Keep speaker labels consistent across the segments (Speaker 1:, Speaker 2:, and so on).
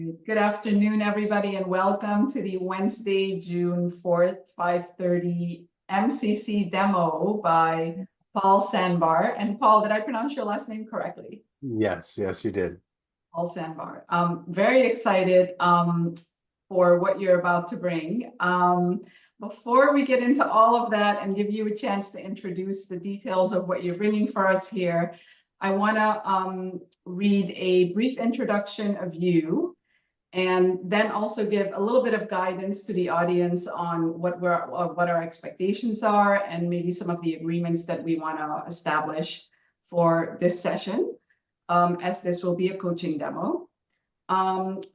Speaker 1: Good afternoon, everybody, and welcome to the Wednesday, June 4th, 5:30 MCC demo by Paul Sandbar. And Paul, did I pronounce your last name correctly?
Speaker 2: Yes, you did.
Speaker 1: Paul Sandbar. Very excited for what you're about to bring. Before we get into all of that and give you a chance to introduce the details of what you're bringing for us here, I want to read a brief introduction of you, and then also give a little bit of guidance to the audience on what our expectations are and maybe some of the agreements that we want to establish for this session, as this will be a coaching demo.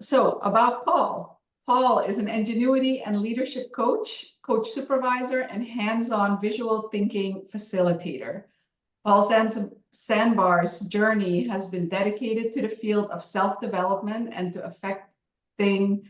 Speaker 1: So about Paul. Paul is an ingenuity and leadership coach, coach supervisor, and hands-on visual thinking facilitator. Paul Sandbar's journey has been dedicated to the field of self-development and to affecting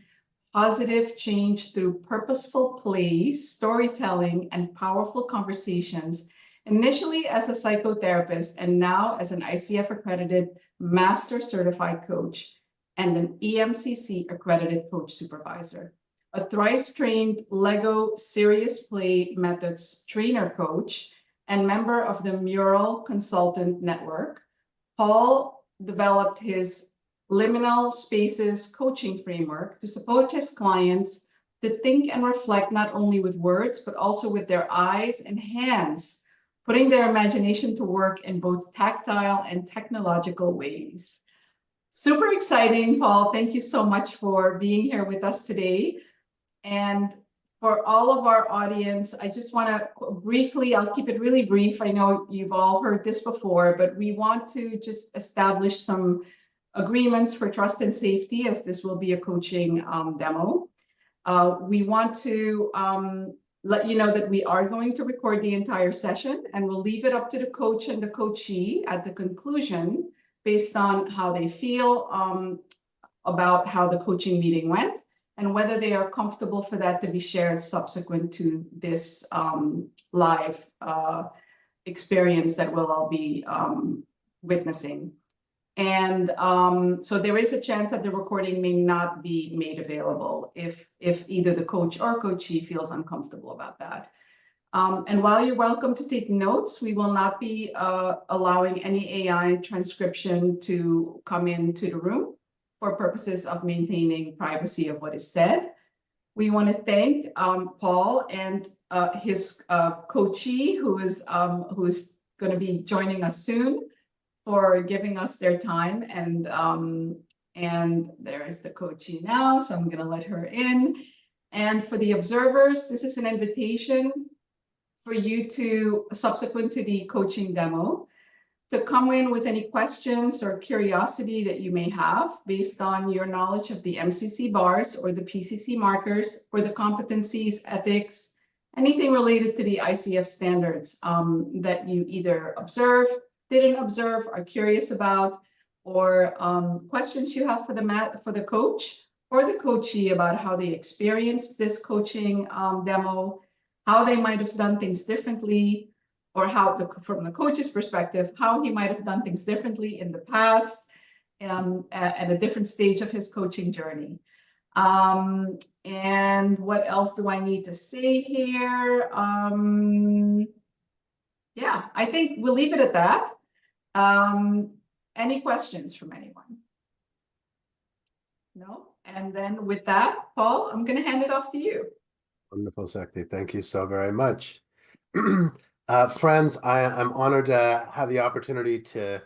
Speaker 1: positive change through purposeful play, storytelling, and powerful conversations, initially as a psychotherapist and now as an ICF accredited master certified coach and an EMCC accredited coach supervisor. A thrice trained Lego Serious Play Methods trainer coach and member of the Mural Consultant Network, Paul developed his Liminal Spaces coaching framework to support his clients to think and reflect not only with words, but also with their eyes and hands, putting their imagination to work in both tactile and technological ways. Super exciting, Paul. Thank you so much for being here with us today. And for all of our audience, I just want to briefly, I'll keep it really brief. I know you've all heard this before, but we want to just establish some agreements for trust and safety, as this will be a coaching demo. We want to let you know that we are going to record the entire session, and we'll leave it up to the coach and the coachee at the conclusion based on how they feel about how the coaching meeting went, and whether they are comfortable for that to be shared subsequent to this live experience that we'll all be witnessing. And so there is a chance that the recording may not be made available if either the coach or coachee feels uncomfortable about that. And while you're welcome to take notes, we will not be allowing any AI transcription to come into the room for purposes of maintaining privacy of what is said. We want to thank Paul and his coachee, who is going to be joining us soon, for giving us their time. And there is the coachee now, so I'm going to let her in. And for the observers, this is an invitation for you to, subsequent to the coaching demo, to come in with any questions or curiosity that you may have based on your knowledge of the MCC bars or the PCC markers, or the competencies, ethics, anything related to the ICF standards that you either observe, didn't observe, are curious about, or questions you have for the coach or the coachee about how they experienced this coaching demo, how they might have done things differently, or how, from the coach's perspective, how he might have done things differently in the past at a different stage of his coaching journey. And what else do I need to say here? Yeah, I think we'll leave it at that. Any questions from anyone? No? And then with that, Paul, I'm going to hand it off to you.
Speaker 2: Wonderful, Shakti. Thank you so very much. Friends, I'm honored to have the opportunity to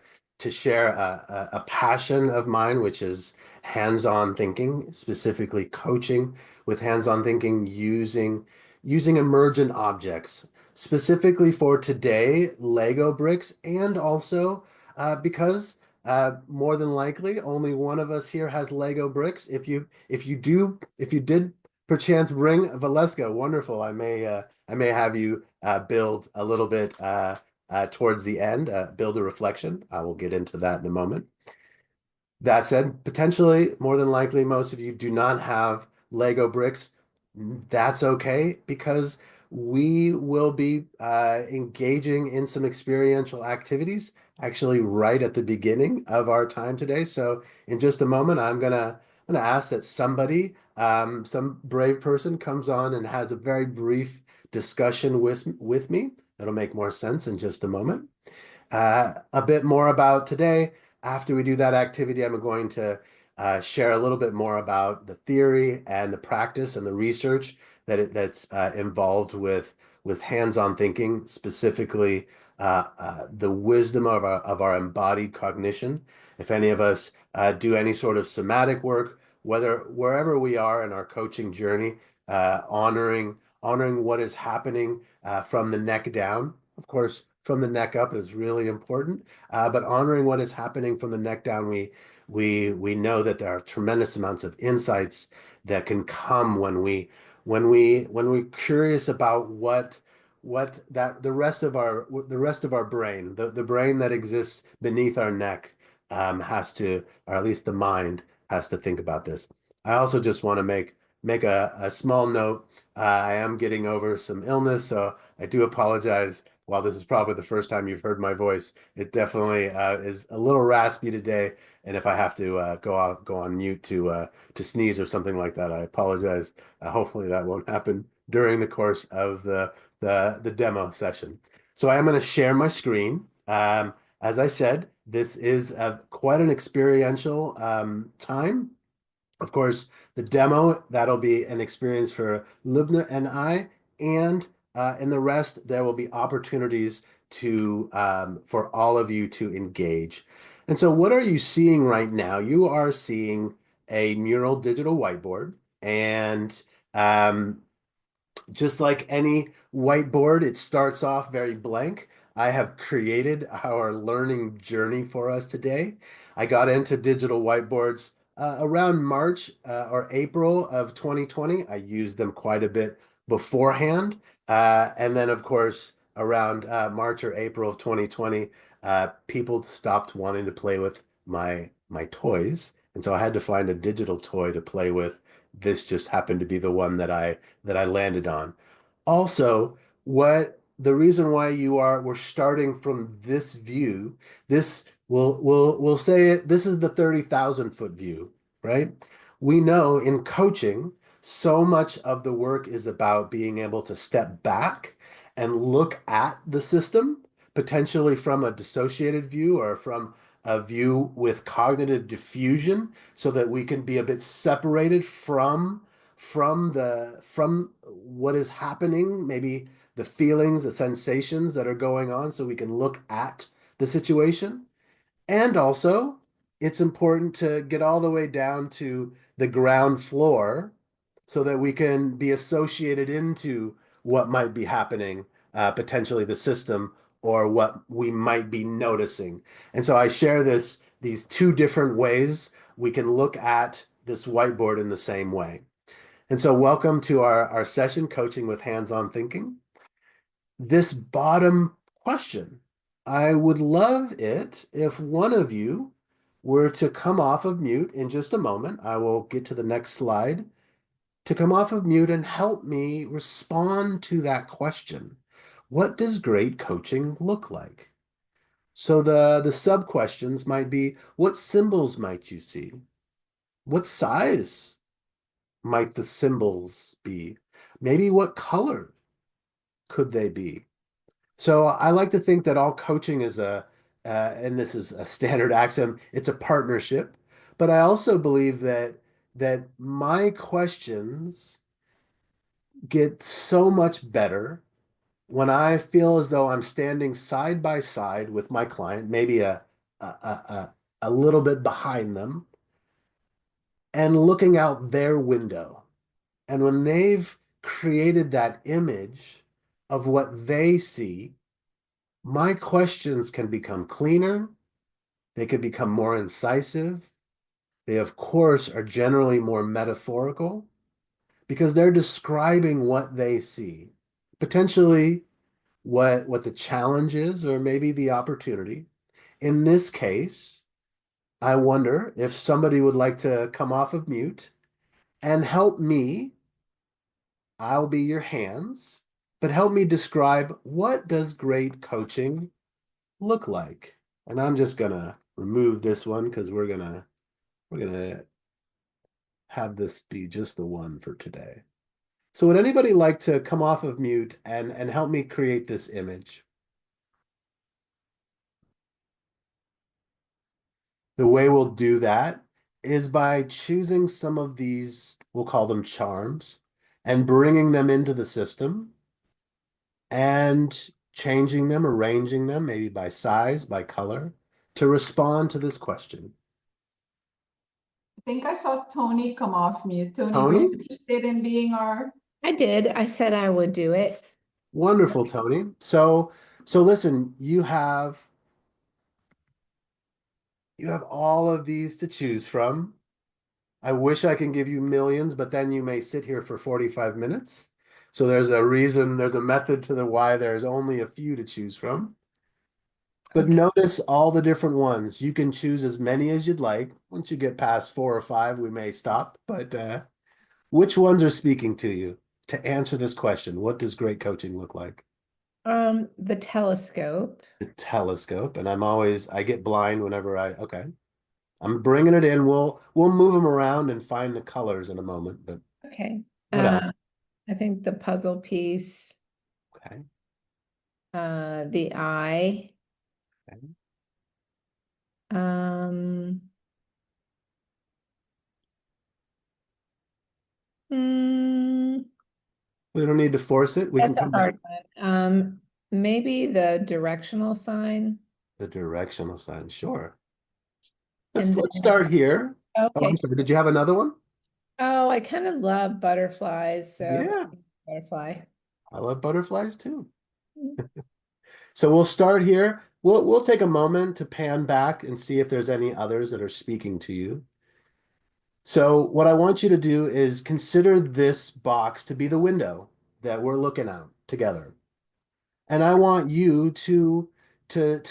Speaker 2: share a passion of mine, which is hands-on thinking, specifically coaching with hands-on thinking using emergent objects, specifically for today, Lego bricks, and also because more than likely only one of us here has Lego bricks. If you did perchance bring Valeska, wonderful. I may have you build a little bit towards the end, build a reflection. I will get into that in a moment. That said, potentially, more than likely, most of you do not have Lego bricks. That's okay, because we will be engaging in some experiential activities actually right at the beginning of our time today. So in just a moment, I'm gonna I'm going to ask that somebody, some brave person comes on and has a very brief discussion with me. It'll make more sense in just a moment. A bit more about today. After we do that activity, I'm going to share a little bit more about the theory and the practice and the research that's involved with hands-on thinking, specifically the wisdom of our embodied cognition. If any of us do any sort of somatic work, wherever we are in our coaching journey, honoring what is happening from the neck down. Of course, from the neck up is really important, but honoring what is happening from the neck down, we know that there are tremendous amounts of insights that can come when we're curious about what that the rest of our brain, the brain that exists beneath our neck, has to, or at least the mind has to think about this. I also just want to make a small note. I am getting over some illness, so I do apologize. While this is probably the first time you've heard my voice, it definitely is a little raspy today. And if I have to go on mute to sneeze or something like that, I apologize. Hopefully that won't happen during the course of the demo session. So I am going to share my screen. As I said, this is quite an experiential time. Of course, the demo, that'll be an experience for Lubna and I, and in the rest, there will be opportunities for all of you to engage. And so what are you seeing right now? You are seeing a mural digital whiteboard, and um, just like any whiteboard, it starts off very blank. I have created our learning journey for us today. I got into digital whiteboards around March or April of 2020. I used them quite a bit beforehand. And then, of course, around March or April of 2020, people stopped wanting to play with my toys. And so I had to find a digital toy to play with. This just happened to be the one that I landed on. Also, what the reason why we're starting from this view, this we'll say it, this is the 30,000 foot view, right? We know in coaching, so much of the work is about being able to step back and look at the system, potentially from a dissociated view or from a view with cognitive diffusion, so that we can be a bit separated from what is happening, maybe the feelings, the sensations that are going on, so we can look at the situation. And also, it's important to get all the way down to the ground floor so that we can be associated into what might be happening, potentially the system or what we might be noticing. And so I share these two different ways we can look at this whiteboard in the same way. And so welcome to our session, Coaching with Hands-on Thinking. This bottom question, I would love it if one of you were to come off of mute in just a moment. I will get to the next slide. To come off of mute and help me respond to that question. What does great coaching look like? So the sub questions might be, what symbols might you see? What size might the symbols be? Maybe what color could they be? So I like to think that all coaching is and this is a standard axiom, it's a partnership. But I also believe that my questions get so much better when I feel as though I'm standing side by side with my client, maybe a little bit behind them, and looking out their window. And when they've created that image of what they see, my questions can become cleaner. They could become more incisive. They, of course, are generally more metaphorical because they're describing what they see, potentially what the challenge is, or maybe the opportunity. In this case, I wonder if somebody would like to come off of mute and help me. I'll be your hands, but help me describe, what does great coaching look like? And I'm just gonna remove this one because we're gonna have this be just the one for today. So would anybody like to come off of mute and help me create this image? The way we'll do that is by choosing some of these, we'll call them charms, and bringing them into the system and changing them, arranging them, maybe by size, by color, to respond to this question.
Speaker 1: I think I saw Tony come off mute. Tony, were
Speaker 2: Tony?
Speaker 1: you interested in being our?
Speaker 3: I did. I said I would do it.
Speaker 2: Wonderful, Tony. So listen, you have all of these to choose from. I wish I can give you millions, but then you may sit here for 45 minutes. So there's a reason, there's a method to the why there's only a few to choose from. But
Speaker 3: Okay.
Speaker 2: notice all the different ones. You can choose as many as you'd like. Once you get past 4 or 5, we may stop. But which ones are speaking to you? To answer this question, what does great coaching look like?
Speaker 3: The telescope.
Speaker 2: The telescope. And I get blind whenever okay. I'm bringing it in. We'll move them around and find the colors in a moment. But
Speaker 3: Okay.
Speaker 2: what else?
Speaker 3: I think the puzzle piece,
Speaker 2: Okay.
Speaker 3: the eye.
Speaker 2: Okay.
Speaker 3: Um, mm,
Speaker 2: We don't need to force it. We can
Speaker 3: that's a
Speaker 2: come back.
Speaker 3: hard one. Maybe the directional sign.
Speaker 2: The directional sign. Sure.
Speaker 3: And
Speaker 2: Let's
Speaker 3: then,
Speaker 2: start here. Oh, I'm
Speaker 3: okay.
Speaker 2: sorry. Did you have another one?
Speaker 3: Oh, I kind of love butterflies, so
Speaker 2: Yeah,
Speaker 3: butterfly.
Speaker 2: I love butterflies too. So we'll start here. We'll take a moment to pan back and see if there's any others that are speaking to you. So what I want you to do is consider this box to be the window that we're looking out together. And I want you to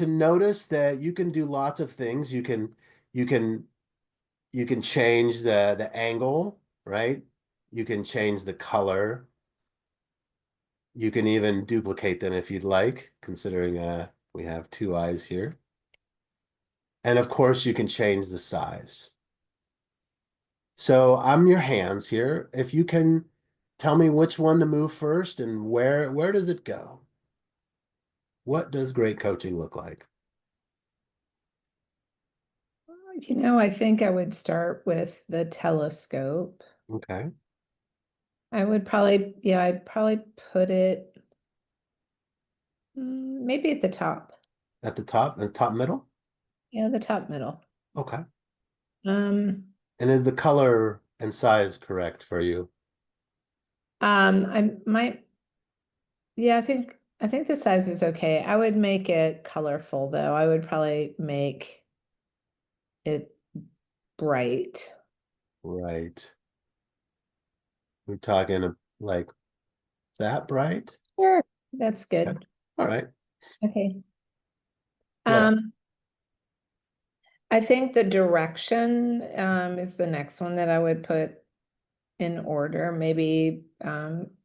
Speaker 2: notice that you can do lots of things. You can you can change the angle, right? You can change the color. You can even duplicate them if you'd like, considering we have 2 eyes here. And of course, you can change the size. So I'm your hands here. If you can tell me which one to move first and where does it go? What does great coaching look like?
Speaker 3: I think I would start with the telescope.
Speaker 2: Okay.
Speaker 3: I'd probably put it maybe at the top.
Speaker 2: At the top middle?
Speaker 3: Yeah, the top middle.
Speaker 2: Okay.
Speaker 3: Um,
Speaker 2: And is the color and size correct for you?
Speaker 3: I might, yeah, I think the size is okay. I would make it colorful though. I would probably make it bright.
Speaker 2: Right. We're talking like that bright?
Speaker 3: Sure. That's
Speaker 2: Okay.
Speaker 3: good.
Speaker 2: All right.
Speaker 3: Okay.
Speaker 2: What else?
Speaker 3: I think the direction is the next one that I would put in order. Maybe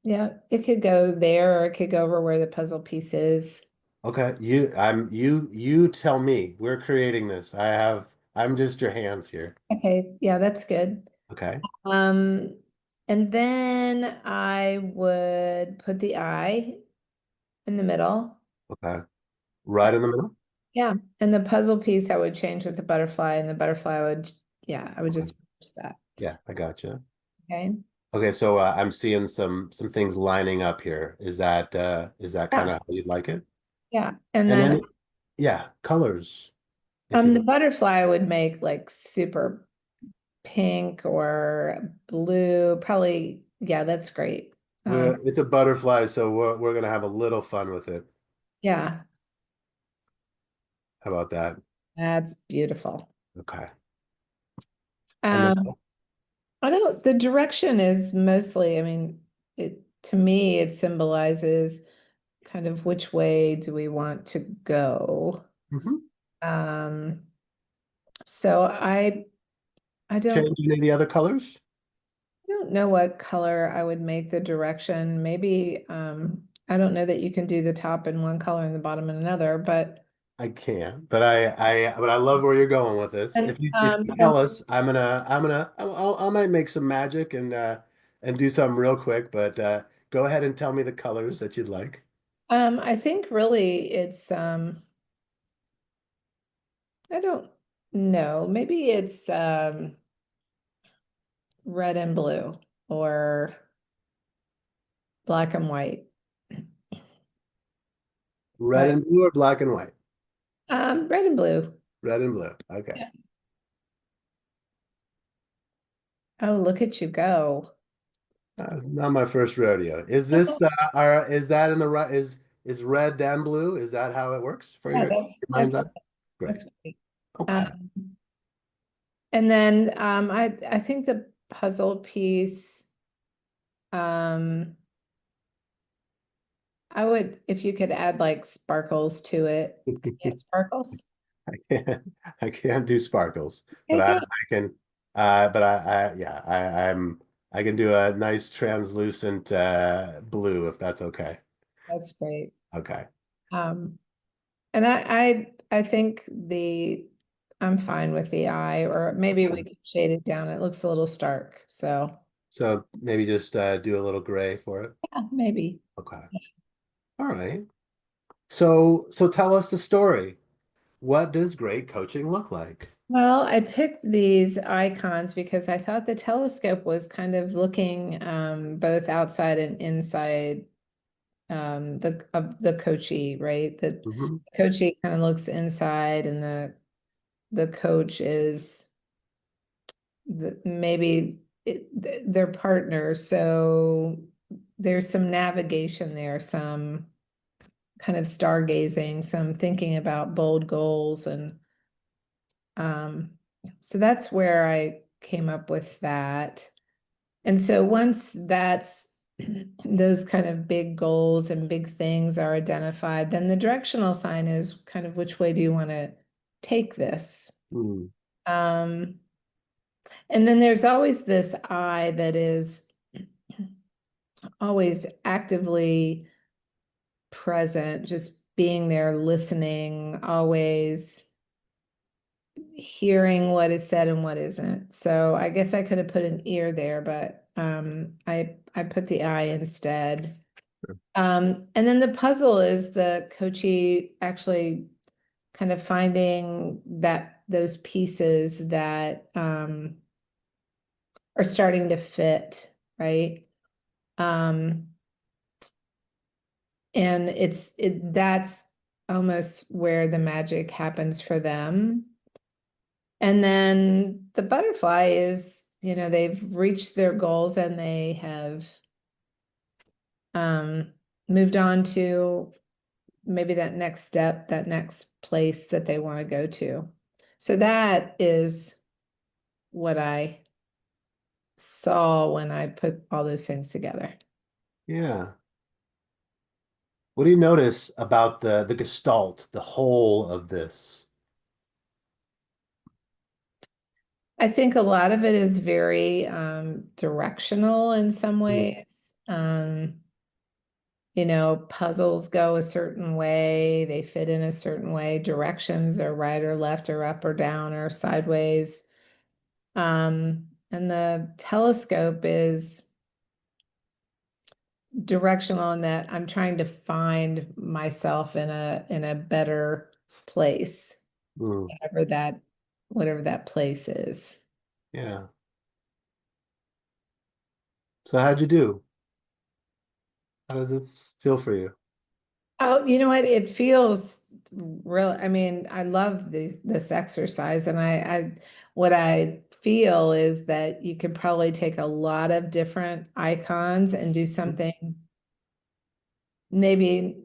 Speaker 3: yeah, it could go there or it could go over where the puzzle piece is.
Speaker 2: Okay. You tell me. We're creating this. I'm just your hands here.
Speaker 3: Okay, yeah, that's good.
Speaker 2: Okay.
Speaker 3: Um, and then I would put the eye in the middle.
Speaker 2: Okay. Right in the middle?
Speaker 3: Yeah, and the puzzle piece I would change with the butterfly, and the butterfly would, yeah, I would
Speaker 2: Okay.
Speaker 3: just use that.
Speaker 2: Yeah, I gotcha.
Speaker 3: Okay.
Speaker 2: Okay, so I'm seeing some things lining up here. Is that kind
Speaker 3: Yeah,
Speaker 2: of how you'd like it?
Speaker 3: yeah. And
Speaker 2: And
Speaker 3: then
Speaker 2: then yeah, colors. If you
Speaker 3: the butterfly I would make like super pink or blue. Probably, yeah, that's great.
Speaker 2: it's a butterfly, so we're gonna have a little fun with it.
Speaker 3: Yeah,
Speaker 2: How about that?
Speaker 3: that's beautiful.
Speaker 2: Okay. And then
Speaker 3: Um, I know the direction is mostly, I mean, it to me it symbolizes kind of which way do we want to go.
Speaker 2: mhm.
Speaker 3: Um, so I
Speaker 2: Change any of the other colors?
Speaker 3: don't know what color I would make the direction. Maybe I don't know that you can do the top in one color and the bottom in another, but
Speaker 2: I can't, but I love where you're going with this.
Speaker 3: And
Speaker 2: If you tell us, I might make some magic and do something real quick, but go ahead and tell me the colors that you'd like.
Speaker 3: I think really it's I don't know, maybe it's red and blue or black and white.
Speaker 2: Red
Speaker 3: Right.
Speaker 2: and blue or black and white?
Speaker 3: Red and blue.
Speaker 2: Red and blue. Okay.
Speaker 3: Yeah. Oh, look at you go.
Speaker 2: Not my first rodeo. Is this is that in the right is red then blue? Is that how it works for
Speaker 3: Yeah,
Speaker 2: your mind's eye? Great.
Speaker 3: that's great.
Speaker 2: Okay.
Speaker 3: And then I think the puzzle piece, I would, if you could add like sparkles to it. Yeah, sparkles.
Speaker 2: I can't do sparkles, but
Speaker 3: Okay,
Speaker 2: I
Speaker 3: good.
Speaker 2: can but yeah, I can do a nice translucent blue if that's okay.
Speaker 3: That's great.
Speaker 2: Okay.
Speaker 3: Um, and I think I'm fine with the eye, or maybe we could shade it down. It looks a little stark, so
Speaker 2: So maybe just do a little gray for it.
Speaker 3: yeah, maybe.
Speaker 2: Okay. All right. So tell us the story. What does great coaching look like?
Speaker 3: Well, I picked these icons because I thought the telescope was kind of looking both outside and inside the coachee, right? The
Speaker 2: Hmm.
Speaker 3: coachee kind of looks inside, and the coach is maybe their partner. So there's some navigation there, some kind of stargazing, some thinking about bold goals, and um, so that's where I came up with that. And so once that's those kind of big goals and big things are identified, then the directional sign is kind of which way do you want to take this?
Speaker 2: Mm.
Speaker 3: Um, and then there's always this I that is always actively present, just being there, listening, always hearing what is said and what isn't. So I guess I could have put an ear there, but I put the eye instead. And then the puzzle is the coachee actually kind of finding that those pieces that are starting to fit, right? Um, and that's almost where the magic happens for them. And then the butterfly is, they've reached their goals and they have moved on to maybe that next step, that next place that they want to go to. So that is what I saw when I put all those things together.
Speaker 2: Yeah. What do you notice about the Gestalt, the whole of this?
Speaker 3: I think a lot of it is very directional in some
Speaker 2: Mm.
Speaker 3: ways. Puzzles go a certain way, they fit in a certain way, directions are right or left or up or down or sideways. And the telescope is directional in that I'm trying to find myself in a better place,
Speaker 2: Mm.
Speaker 3: whatever that place is.
Speaker 2: Yeah. So how'd you do? How does this feel for you?
Speaker 3: Oh, you know what? It feels real. I mean, I love this exercise, and what I feel is that you could probably take a lot of different icons and do something maybe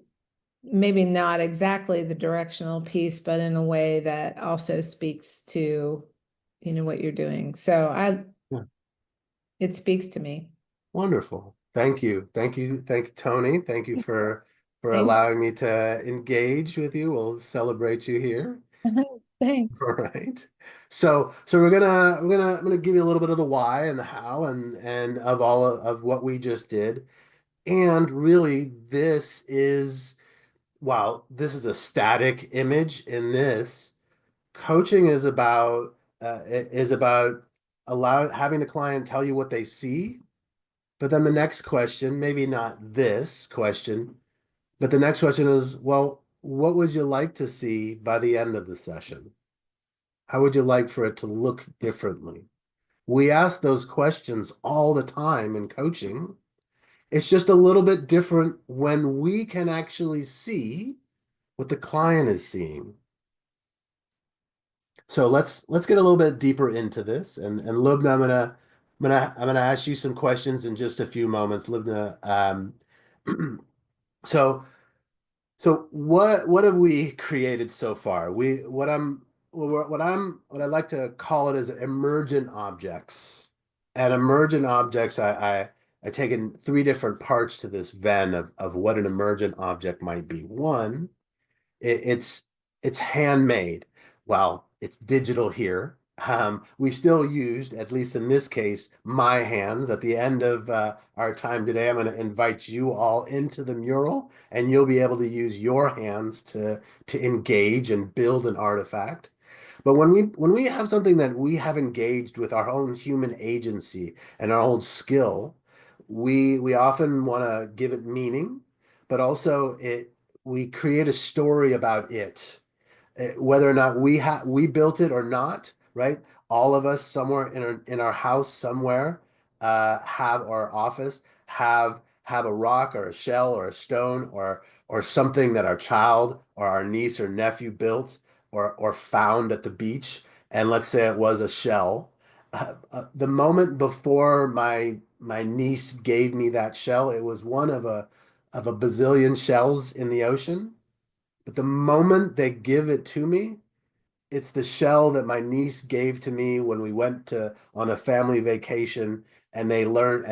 Speaker 3: maybe not exactly the directional piece, but in a way that also speaks to, what you're doing. So
Speaker 2: Yeah.
Speaker 3: it speaks to me.
Speaker 2: Wonderful. Thank you. Thank you. Thank you, Tony. Thank you for
Speaker 3: Thank
Speaker 2: allowing me to engage with you. We'll celebrate you here.
Speaker 3: you. Thanks.
Speaker 2: All right. So I'm gonna give you a little bit of the why and the how and of all of what we just did. And really, this is while this is a static image in this, coaching is about having the client tell you what they see, but then the next question, maybe not this question, but the next question is, well, what would you like to see by the end of the session? How would you like for it to look differently? We ask those questions all the time in coaching. It's just a little bit different when we can actually see what the client is seeing. So let's get a little bit deeper into this. And Lubna, I'm gonna ask you some questions in just a few moments, Lubna. So what have we created so far? What I like to call it is emergent objects. And emergent objects, I taken three different parts to this Venn of what an emergent object might be. One, it, it's it's handmade. Well, it's digital here. We still used, at least in this case, my hands. At the end of our time today, I'm going to invite you all into the mural, and you'll be able to use your hands to engage and build an artifact. But when we have something that we have engaged with our own human agency and our own skill, we often want to give it meaning, but also we create a story about it, whether or not we built it or not, right? All of us somewhere in our house somewhere have our office have a rock or a shell or a stone or something that our child or our niece or nephew built or found at the beach, and let's say it was a shell. The moment before my niece gave me that shell, it was one of a bazillion shells in the ocean. But the moment they give it to me, it's the shell that my niece gave to me when we went to on a family vacation, and they learned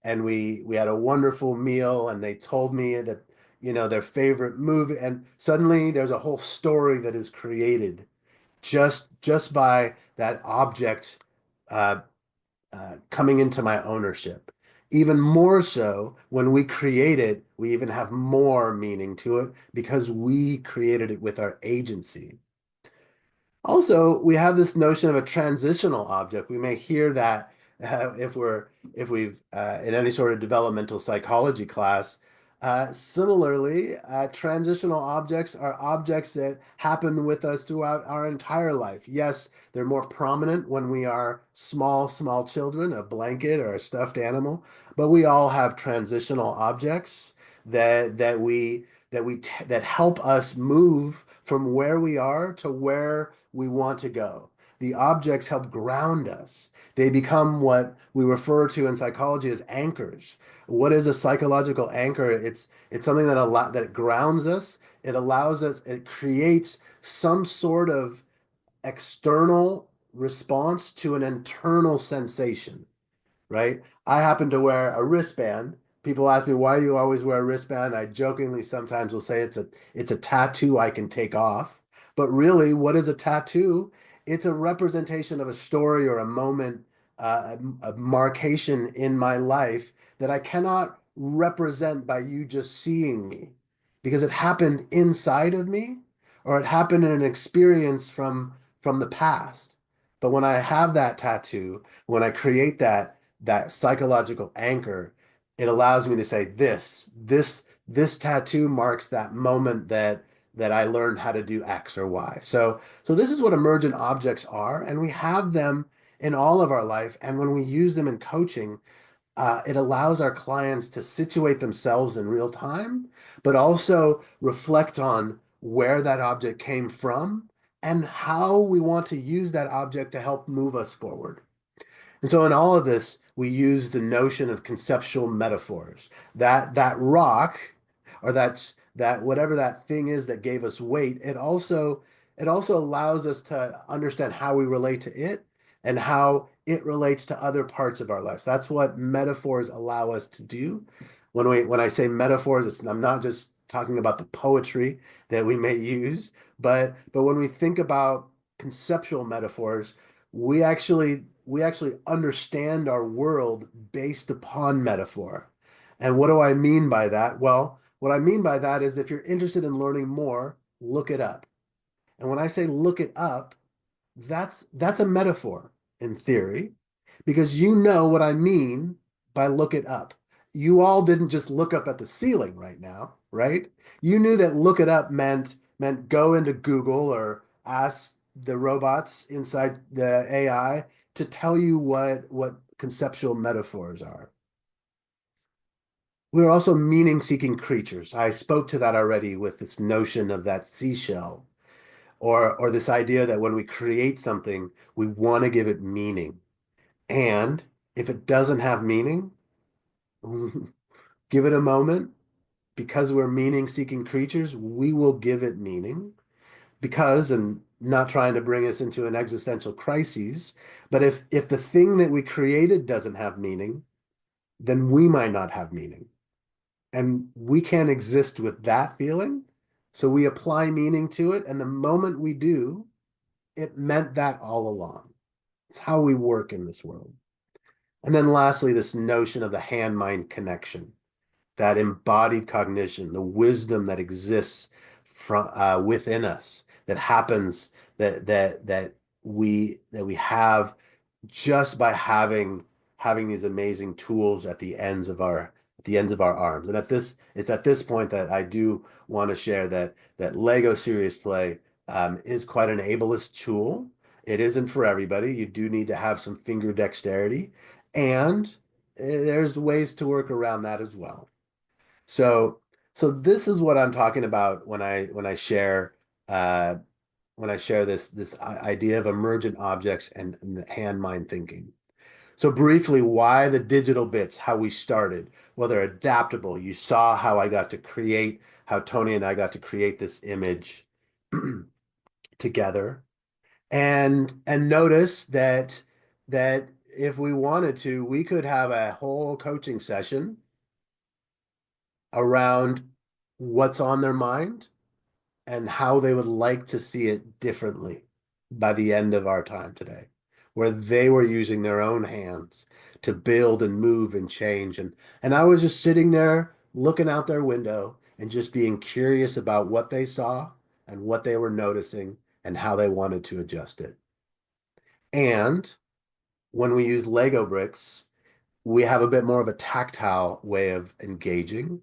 Speaker 2: and we had a wonderful meal, and they told me that their favorite movie, and suddenly there's a whole story that is created just by that object uh, coming into my ownership. Even more so, when we create it, we even have more meaning to it because we created it with our agency. Also, we have this notion of a transitional object. We may hear that if we've in any sort of developmental psychology class. Similarly, transitional objects are objects that happen with us throughout our entire life. Yes, they're more prominent when we are small children, a blanket or a stuffed animal, but we all have transitional objects that help us move from where we are to where we want to go. The objects help ground us. They become what we refer to in psychology as anchors. What is a psychological anchor? It's something that grounds us. It allows us, it creates some sort of external response to an internal sensation, right? I happen to wear a wristband. People ask me, why do you always wear a wristband? I jokingly sometimes will say it's a tattoo I can take off. But really, what is a tattoo? It's a representation of a story or a moment, a markation in my life that I cannot represent by you just seeing me because it happened inside of me or it happened in an experience from the past. But when I have that tattoo, when I create that psychological anchor, it allows me to say this tattoo marks that moment that I learned how to do X or Y. So this is what emergent objects are, and we have them in all of our life. And when we use them in coaching, it allows our clients to situate themselves in real time, but also reflect on where that object came from and how we want to use that object to help move us forward. And so in all of this, we use the notion of conceptual metaphors. That rock, or that whatever that thing is that gave us weight, it also allows us to understand how we relate to it and how it relates to other parts of our lives. That's what metaphors allow us to do. When I say metaphors, I'm not just talking about the poetry that we may use, but when we think about conceptual metaphors, we actually understand our world based upon metaphor. And what do I mean by that? Well, What I mean by that is if you're interested in learning more, look it up. And when I say look it up, that's a metaphor in theory, because you know what I mean by look it up. You all didn't just look up at the ceiling right now, right? You knew that look it up meant go into Google or ask the robots inside the AI to tell you what conceptual metaphors are. We're also meaning-seeking creatures. I spoke to that already with this notion of that seashell, or this idea that when we create something, we want to give it meaning. And if it doesn't have meaning, give it a moment. Because we're meaning-seeking creatures, we will give it meaning. Because, and not trying to bring us into an existential crisis, but if the thing that we created doesn't have meaning, then we might not have meaning. And we can't exist with that feeling. So we apply meaning to it. And the moment we do, it meant that all along. It's how we work in this world. And then lastly, this notion of the hand-mind connection, that embodied cognition, the wisdom that exists from within us, that happens, that we have just by having these amazing tools at the ends of our arms. And it's at this point that I do want to share that Lego Serious Play is quite an ableist tool. It isn't for everybody. You do need to have some finger dexterity, and there's ways to work around that as well. So this is what I'm talking about when I share this idea of emergent objects and hand-mind thinking. So briefly, why the digital bits, how we started? Well, they're adaptable. You saw how how Tony and I got to create this image together. And notice that if we wanted to, we could have a whole coaching session around what's on their mind and how they would like to see it differently by the end of our time today, where they were using their own hands to build and move and change. And I was just sitting there looking out their window and just being curious about what they saw and what they were noticing and how they wanted to adjust it. And when we use Lego bricks, we have a bit more of a tactile way of engaging.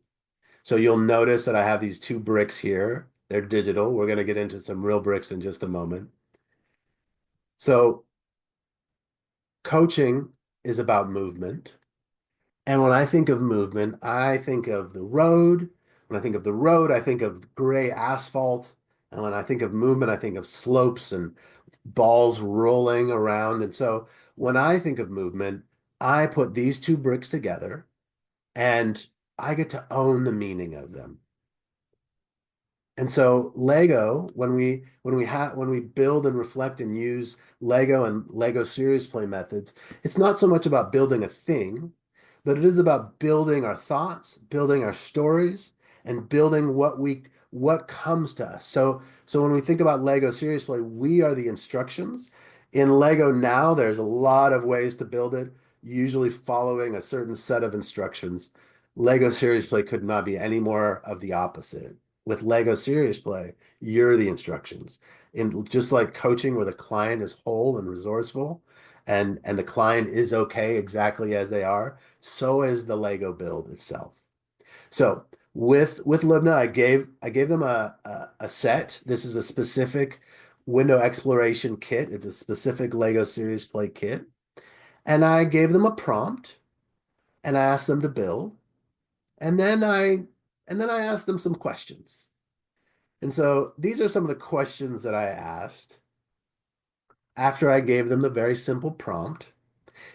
Speaker 2: So you'll notice that I have these two bricks here. They're digital. We're going to get into some real bricks in just a moment. So coaching is about movement. And when I think of movement, I think of the road. When I think of the road, I think of gray asphalt. And when I think of movement, I think of slopes and balls rolling around. And so when I think of movement, I put these two bricks together and I get to own the meaning of them. And so Lego, when we build and reflect and use Lego and Lego Serious Play methods, it's not so much about building a thing, but it is about building our thoughts, building our stories, and building what comes to us. So when we think about Lego Serious Play, we are the instructions. In Lego now, there's a lot of ways to build it, usually following a certain set of instructions. Lego Serious Play could not be any more of the opposite. With Lego Serious Play, you're the instructions. And just like coaching where the client is whole and resourceful and the client is okay exactly as they are, so is the Lego build itself. So with Libna, I gave them a set. This is a specific window exploration kit. It's a specific Lego Serious Play kit. And I gave them a prompt and I asked them to build. And then I asked them some questions. And so these are some of the questions that I asked after I gave them the very simple prompt.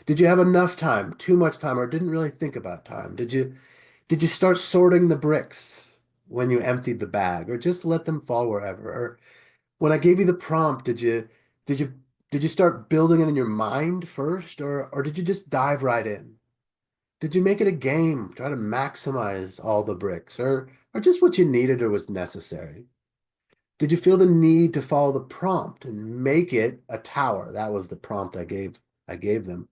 Speaker 2: Did you have enough time, too much time, or didn't really think about time? Did you start sorting the bricks when you emptied the bag, or just let them fall wherever? Or when I gave you the prompt, did you start building it in your mind first, or did you just dive right in? Did you make it a game, try to maximize all the bricks, or just what you needed or was necessary? Did you feel the need to follow the prompt and make it a tower? That was the prompt I gave them.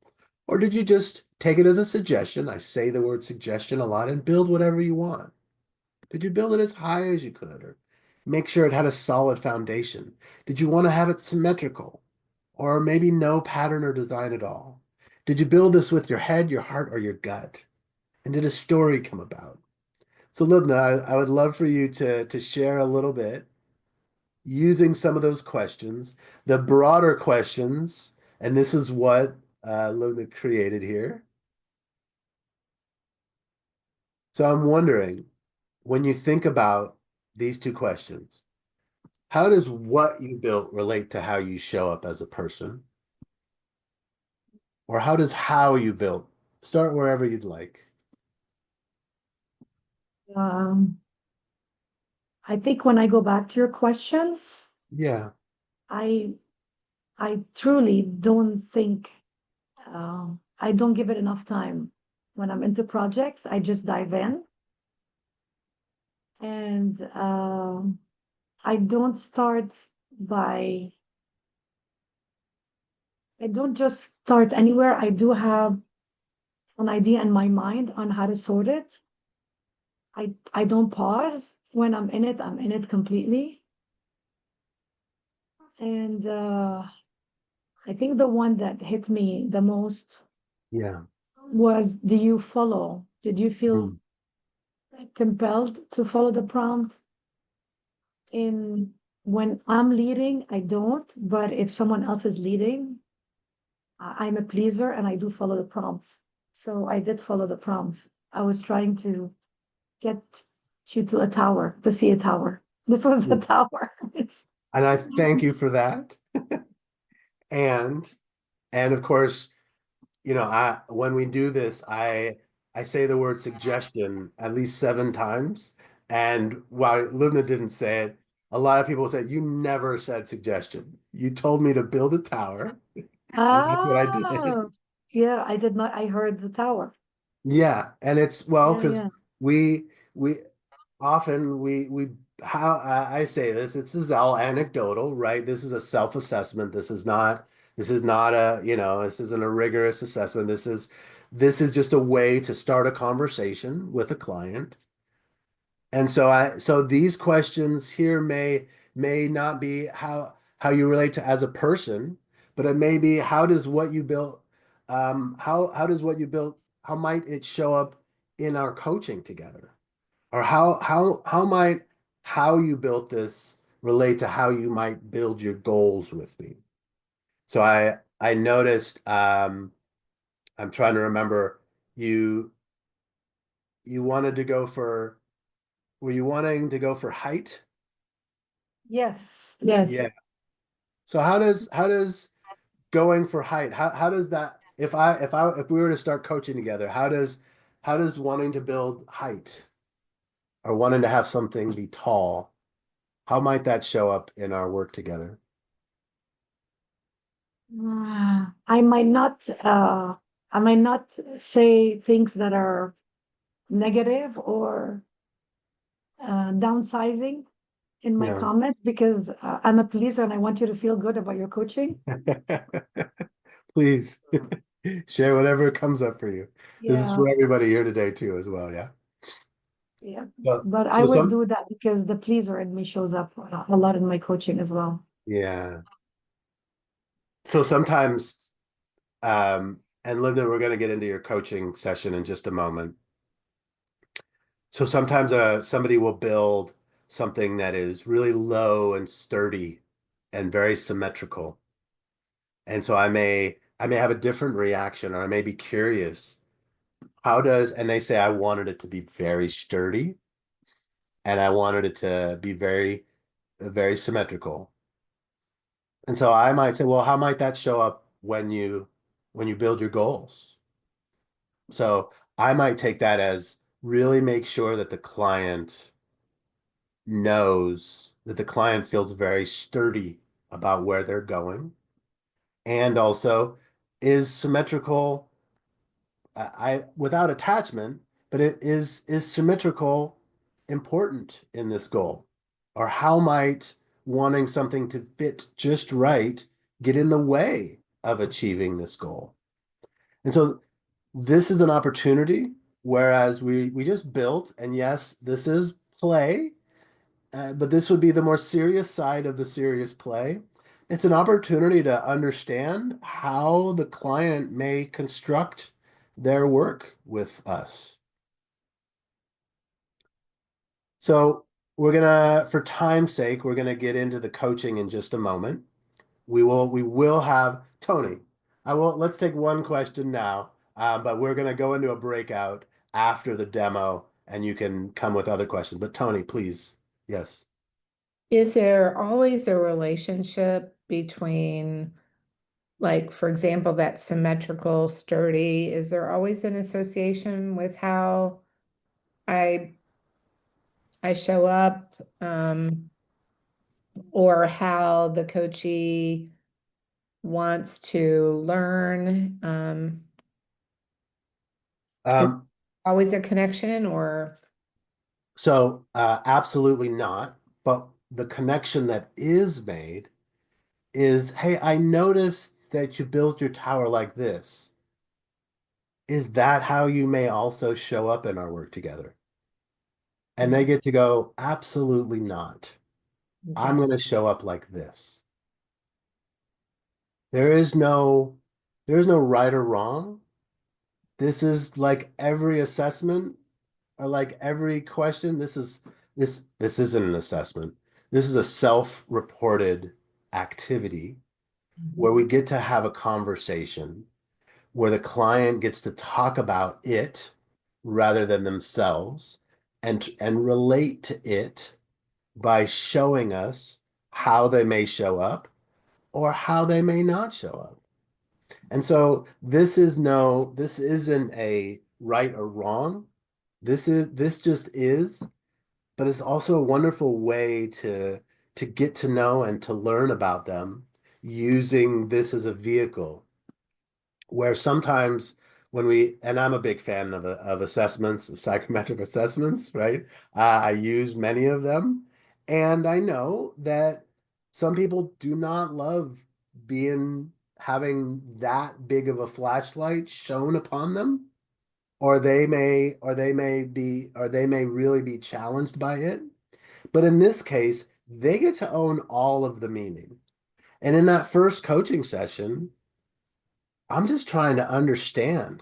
Speaker 2: Or did you just take it as a suggestion? I say the word suggestion a lot, and build whatever you want. Did you build it as high as you could, or make sure it had a solid foundation? Did you want to have it symmetrical, or maybe no pattern or design at all? Did you build this with your head, your heart, or your gut? And did a story come about? So Lubna, I would love for you to share a little bit using some of those questions, the broader questions, and this is what Lubna created here. So I'm wondering, when you think about these two questions, how does what you built relate to how you show up as a person? Or how does how you built? Start wherever you'd like.
Speaker 4: Um, I think when I go back to your questions,
Speaker 2: Yeah.
Speaker 4: I truly don't think I don't give it enough time. When I'm into projects, I just dive in. And I don't start by, I don't just start anywhere. I do have an idea in my mind on how to sort it. I don't pause. When I'm in it completely. And I think the one that hit me the most
Speaker 2: Yeah.
Speaker 4: was, do you follow? Did you feel
Speaker 2: Mm.
Speaker 4: compelled to follow the prompt? In when I'm leading, I don't, but if someone else is leading, I'm a pleaser and I do follow the prompts. So I did follow the prompts. I was trying to get you to a tower, to see a tower. This was a
Speaker 2: Mm.
Speaker 4: tower. It's
Speaker 2: And I thank you for that. And of course, you know, I when we do this, I say the word suggestion at least 7 times. And while Lubna didn't say it, a lot of people said, you never said suggestion. You told me to build a tower, and that's what I did.
Speaker 4: oh yeah, I did not. I heard the tower.
Speaker 2: Yeah, and it's well,
Speaker 4: Yeah,
Speaker 2: because
Speaker 4: yeah.
Speaker 2: we often we how I say this is all anecdotal, right? This is a self-assessment. This is not a, this isn't a rigorous assessment. This is just a way to start a conversation with a client. And so these questions here may not be how you relate to as a person, but it may be how does what you built how does what you built, how might it show up in our coaching together? Or how might how you built this relate to how you might build your goals with me? So I noticed I'm trying to remember you you wanted to go for were you wanting to go for height?
Speaker 4: Yes, yes.
Speaker 2: Yeah. So how does going for height, how does that if we were to start coaching together, how does wanting to build height or wanting to have something be tall, how might that show up in our work together?
Speaker 4: I might not I might not say things that are negative or downsizing in my
Speaker 2: Yeah.
Speaker 4: comments because I'm a pleaser and I want you to feel good about your coaching.
Speaker 2: Please share whatever comes up for you. This is
Speaker 4: Yeah,
Speaker 2: for everybody here today too, as well. Yeah.
Speaker 4: yeah.
Speaker 2: So,
Speaker 4: But I
Speaker 2: so
Speaker 4: would
Speaker 2: some,
Speaker 4: do that because the pleaser in me shows up a lot in my coaching as well.
Speaker 2: yeah. So sometimes, and Linda, we're going to get into your coaching session in just a moment. So sometimes, somebody will build something that is really low and sturdy and very symmetrical. And so I may have a different reaction, or I may be curious. And they say, I wanted it to be very sturdy and I wanted it to be very symmetrical. And so I might say, well, how might that show up when you build your goals? So I might take that as really make sure that the client knows that the client feels very sturdy about where they're going and also is symmetrical. I without attachment, but it is symmetrical important in this goal? Or how might wanting something to fit just right get in the way of achieving this goal? And so this is an opportunity, whereas we just built, and yes, this is play, but this would be the more serious side of the serious play. It's an opportunity to understand how the client may construct their work with us. So for time's sake, we're gonna get into the coaching in just a moment. We will have Tony. Let's take one question now, but we're gonna go into a breakout after the demo, and you can come with other questions. But Tony, please, yes.
Speaker 3: Is there always a relationship between, like, for example, that symmetrical, sturdy, is there always an association with how I show up, or how the coachee wants to learn?
Speaker 2: Um,
Speaker 3: Always a connection, or
Speaker 2: so absolutely not. But the connection that is made is, hey, I noticed that you built your tower like this. Is that how you may also show up in our work together? And they get to go, absolutely not. I'm going to show up like this. There is no, there is no right or wrong. This is like every assessment or like every question. This isn't an assessment. This is a self-reported activity where we get to have a conversation where the client gets to talk about it rather than themselves and relate to it by showing us how they may show up or how they may not show up. And so this isn't a right or wrong. This just is, but it's also a wonderful way to get to know and to learn about them using this as a vehicle where sometimes and I'm a big fan of assessments, of psychometric assessments, right? I use many of them, and I know that some people do not love having that big of a flashlight shown upon them, or they may really be challenged by it. But in this case, they get to own all of the meaning. And in that first coaching session, I'm just trying to understand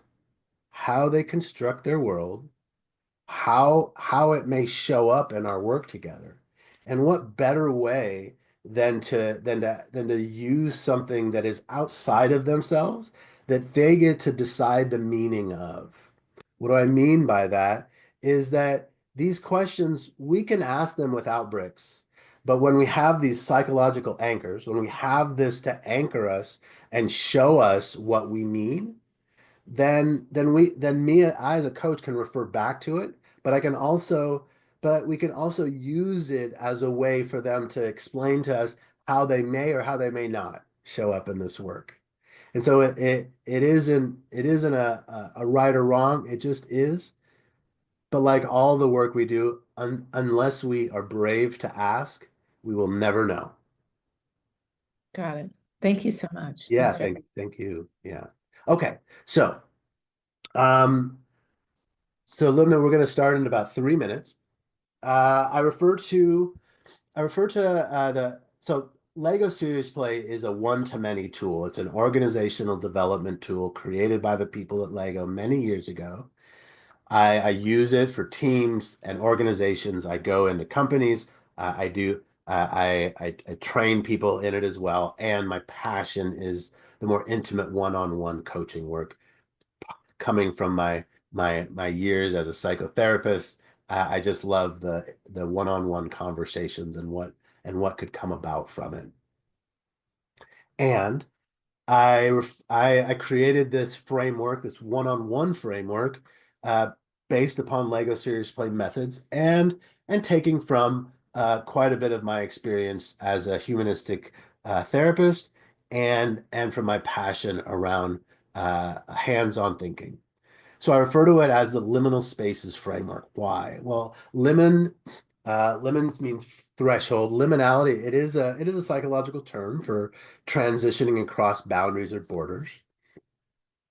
Speaker 2: how they construct their world, how it may show up in our work together. And what better way than to use something that is outside of themselves that they get to decide the meaning of. What do I mean by that is that these questions we can ask them without bricks. But when we have these psychological anchors, when we have this to anchor us and show us what we mean, I as a coach can refer back to it, but we can also use it as a way for them to explain to us how they may or how they may not show up in this work. And so it isn't a right or wrong, it just is. But like all the work we do, unless we are brave to ask, we will never know.
Speaker 3: got it. Thank you so much.
Speaker 2: Yeah,
Speaker 3: That's very
Speaker 2: thank you. Yeah. Okay. Um, so Lumna, we're going to start in about 3 minutes. I refer to Lego Serious Play is a one-to-many tool. It's an organizational development tool created by the people at Lego many years ago. I use it for teams and organizations. I go into companies. I train people in it as well. And my passion is the more intimate one-on-one coaching work coming from my years as a psychotherapist. I just love the one-on-one conversations and what could come about from it. And I created this framework, this one-on-one framework, based upon Lego Serious Play methods and taking from quite a bit of my experience as a humanistic therapist and from my passion around hands-on thinking. So I refer to it as the liminal spaces framework. Why? Well, limins means threshold. Liminality, it is a psychological term for transitioning across boundaries or borders.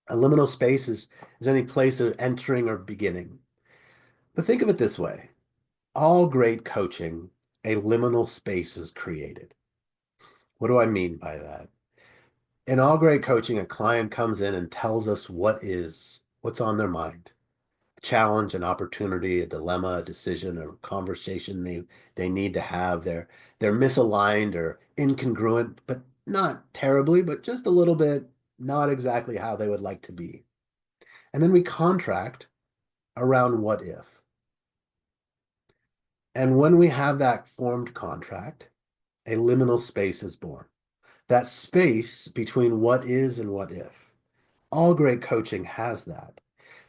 Speaker 2: A liminal space is any place of entering or beginning. But think of it this way. all great coaching, a liminal space is created. What do I mean by that? In all great coaching, a client comes in and tells us what's on their mind. A challenge, an opportunity, a dilemma, a decision, a conversation they need to have. They're misaligned or incongruent, but not terribly, but just a little bit not exactly how they would like to be. And then we contract around what if. And when we have that formed contract, a liminal space is born. That space between what is and what if. All great coaching has that.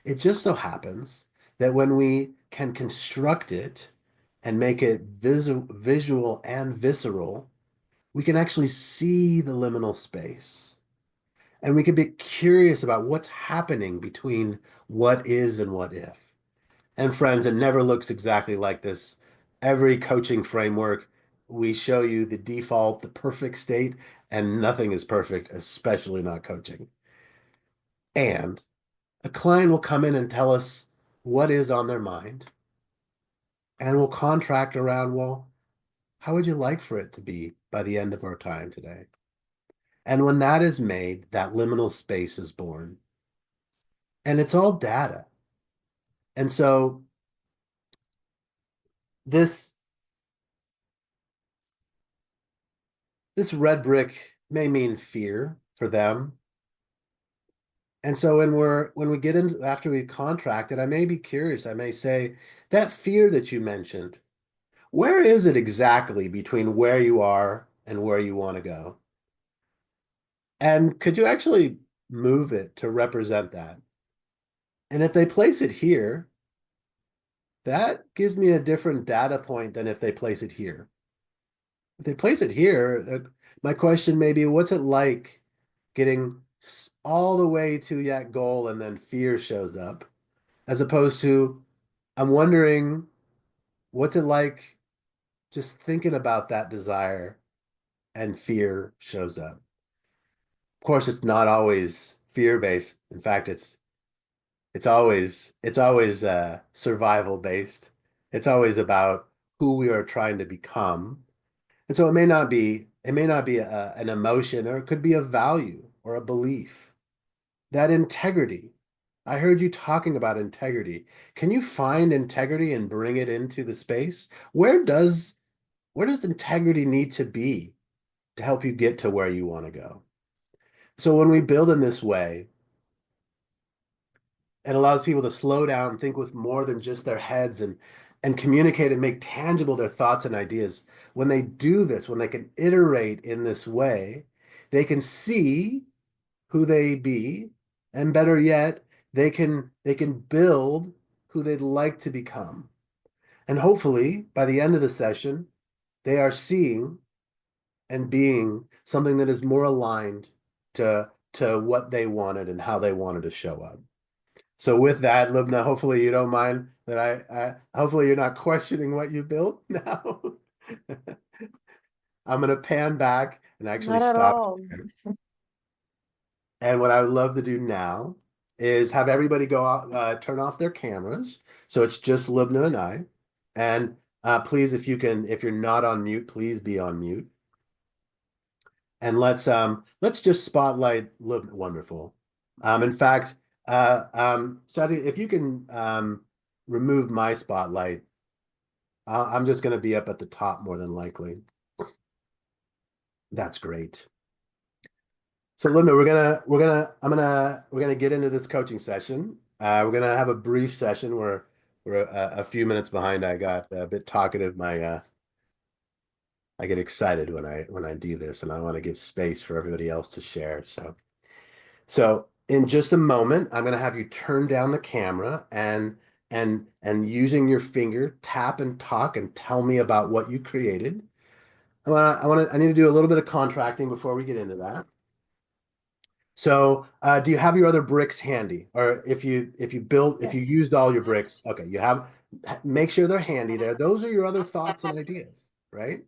Speaker 2: It just so happens that when we can construct it and make it visual and visceral, we can actually see the liminal space. And we can be curious about what's happening between what is and what if. And friends, it never looks exactly like this. Every coaching framework, we show you the default, the perfect state, and nothing is perfect, especially not coaching. And a client will come in and tell us what is on their mind, and we'll contract around, well, how would you like for it to be by the end of our time today? And when that is made, that liminal space is born. And it's all data. And so this red brick may mean fear for them. And so when we get into after we contracted, I may be curious. I may say, that fear that you mentioned, where is it exactly between where you are and where you want to go? And could you actually move it to represent that? And if they place it here, that gives me a different data point than if they place it here. If they place it here, my question may be, what's it like getting all the way to that goal and then fear shows up, as opposed to, I'm wondering, what's it like just thinking about that desire and fear shows up. Of course, it's not always fear-based. In fact, it's always survival based. It's always about who we are trying to become. And so it may not be an emotion, or it could be a value or a belief. That integrity. I heard you talking about integrity. Can you find integrity and bring it into the space? Where does integrity need to be to help you get to where you want to go? So when we build in this way, it allows people to slow down, think with more than just their heads, and communicate and make tangible their thoughts and ideas. When they do this, when they can iterate in this way, they can see who they be, and better yet, they can build who they'd like to become. And hopefully, by the end of the session, they are seeing and being something that is more aligned to what they wanted and how they wanted to show up. So with that, Lubna, hopefully you don't mind that hopefully you're not questioning what you built now. I'm going to pan back and actually
Speaker 4: Not at
Speaker 2: stop.
Speaker 4: all.
Speaker 2: And what I would love to do now is have everybody go out, turn off their cameras. So it's just Lubna and I. And please, if you're not on mute, please be on mute. And let's just spotlight Lubna. Wonderful. In fact, Shadi, if you can remove my spotlight, I'm just going to be up at the top more than likely. That's great. So Linda, we're gonna get into this coaching session. We're gonna have a brief session where we're a few minutes behind. I got a bit talkative. I get excited when I do this, and I want to give space for everybody else to share. So in just a moment, I'm gonna have you turn down the camera and using your finger tap and talk and tell me about what you created. I need to do a little bit of contracting before we get into that. So do you have your other bricks handy? Or if you
Speaker 4: Yes.
Speaker 2: used all your bricks, okay, make sure they're handy there. Those are your other thoughts and ideas, right?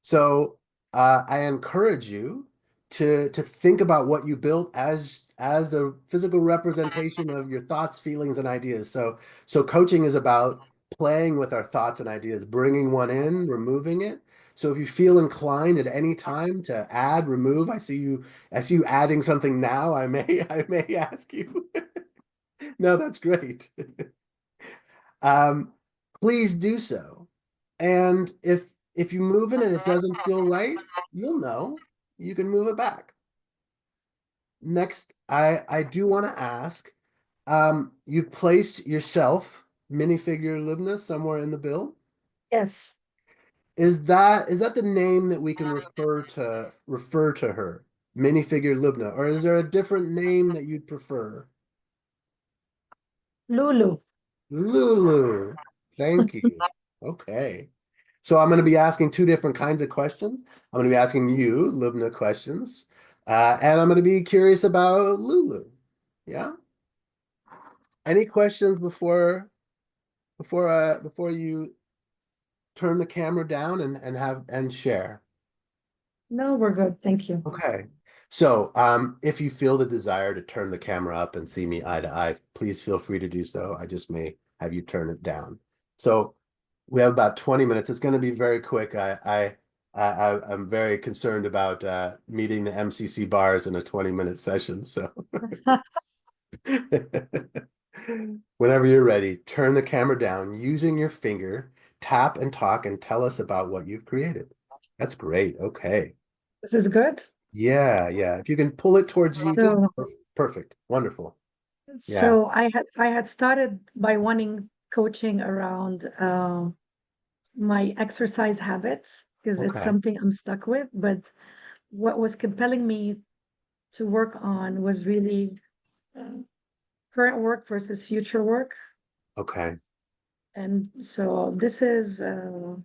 Speaker 2: So I encourage you to think about what you built as a physical representation of your thoughts, feelings, and ideas. So coaching is about playing with our thoughts and ideas, bringing one in, removing it. So if you feel inclined at any time to add, remove, I see you adding something now. I may ask you. No, that's great. Um, please do so. And if you move it and it doesn't feel right, you'll know. You can move it back. Next, I do want to ask, you've placed yourself, minifigure Libna, somewhere in the bill.
Speaker 4: Yes.
Speaker 2: Is that the name that we can refer to her, minifigure Libna, or is there a different name that you'd prefer?
Speaker 4: Lulu.
Speaker 2: Lulu. Thank you. Okay. So I'm going to be asking two different kinds of questions. I'm going to be asking you, Libna, questions, and I'm going to be curious about Lulu. Yeah. Any questions before you turn the camera down and share?
Speaker 4: No, we're good. Thank you.
Speaker 2: Okay. So if you feel the desire to turn the camera up and see me eye to eye, please feel free to do so. I just may have you turn it down. So we have about 20 minutes. It's going to be very quick. I'm very concerned about meeting the MCC bars in a 20-minute session. So whenever you're ready, turn the camera down using your finger, tap and talk, and tell us about what you've created. That's great. Okay.
Speaker 4: This is good.
Speaker 2: Yeah, yeah. If you can pull it towards you,
Speaker 4: So,
Speaker 2: perfect. Wonderful. Yeah.
Speaker 4: so I had started by wanting coaching around my exercise habits because it's
Speaker 2: Okay.
Speaker 4: something I'm stuck with. But what was compelling me to work on was really current work versus future work.
Speaker 2: Okay.
Speaker 4: And so this is the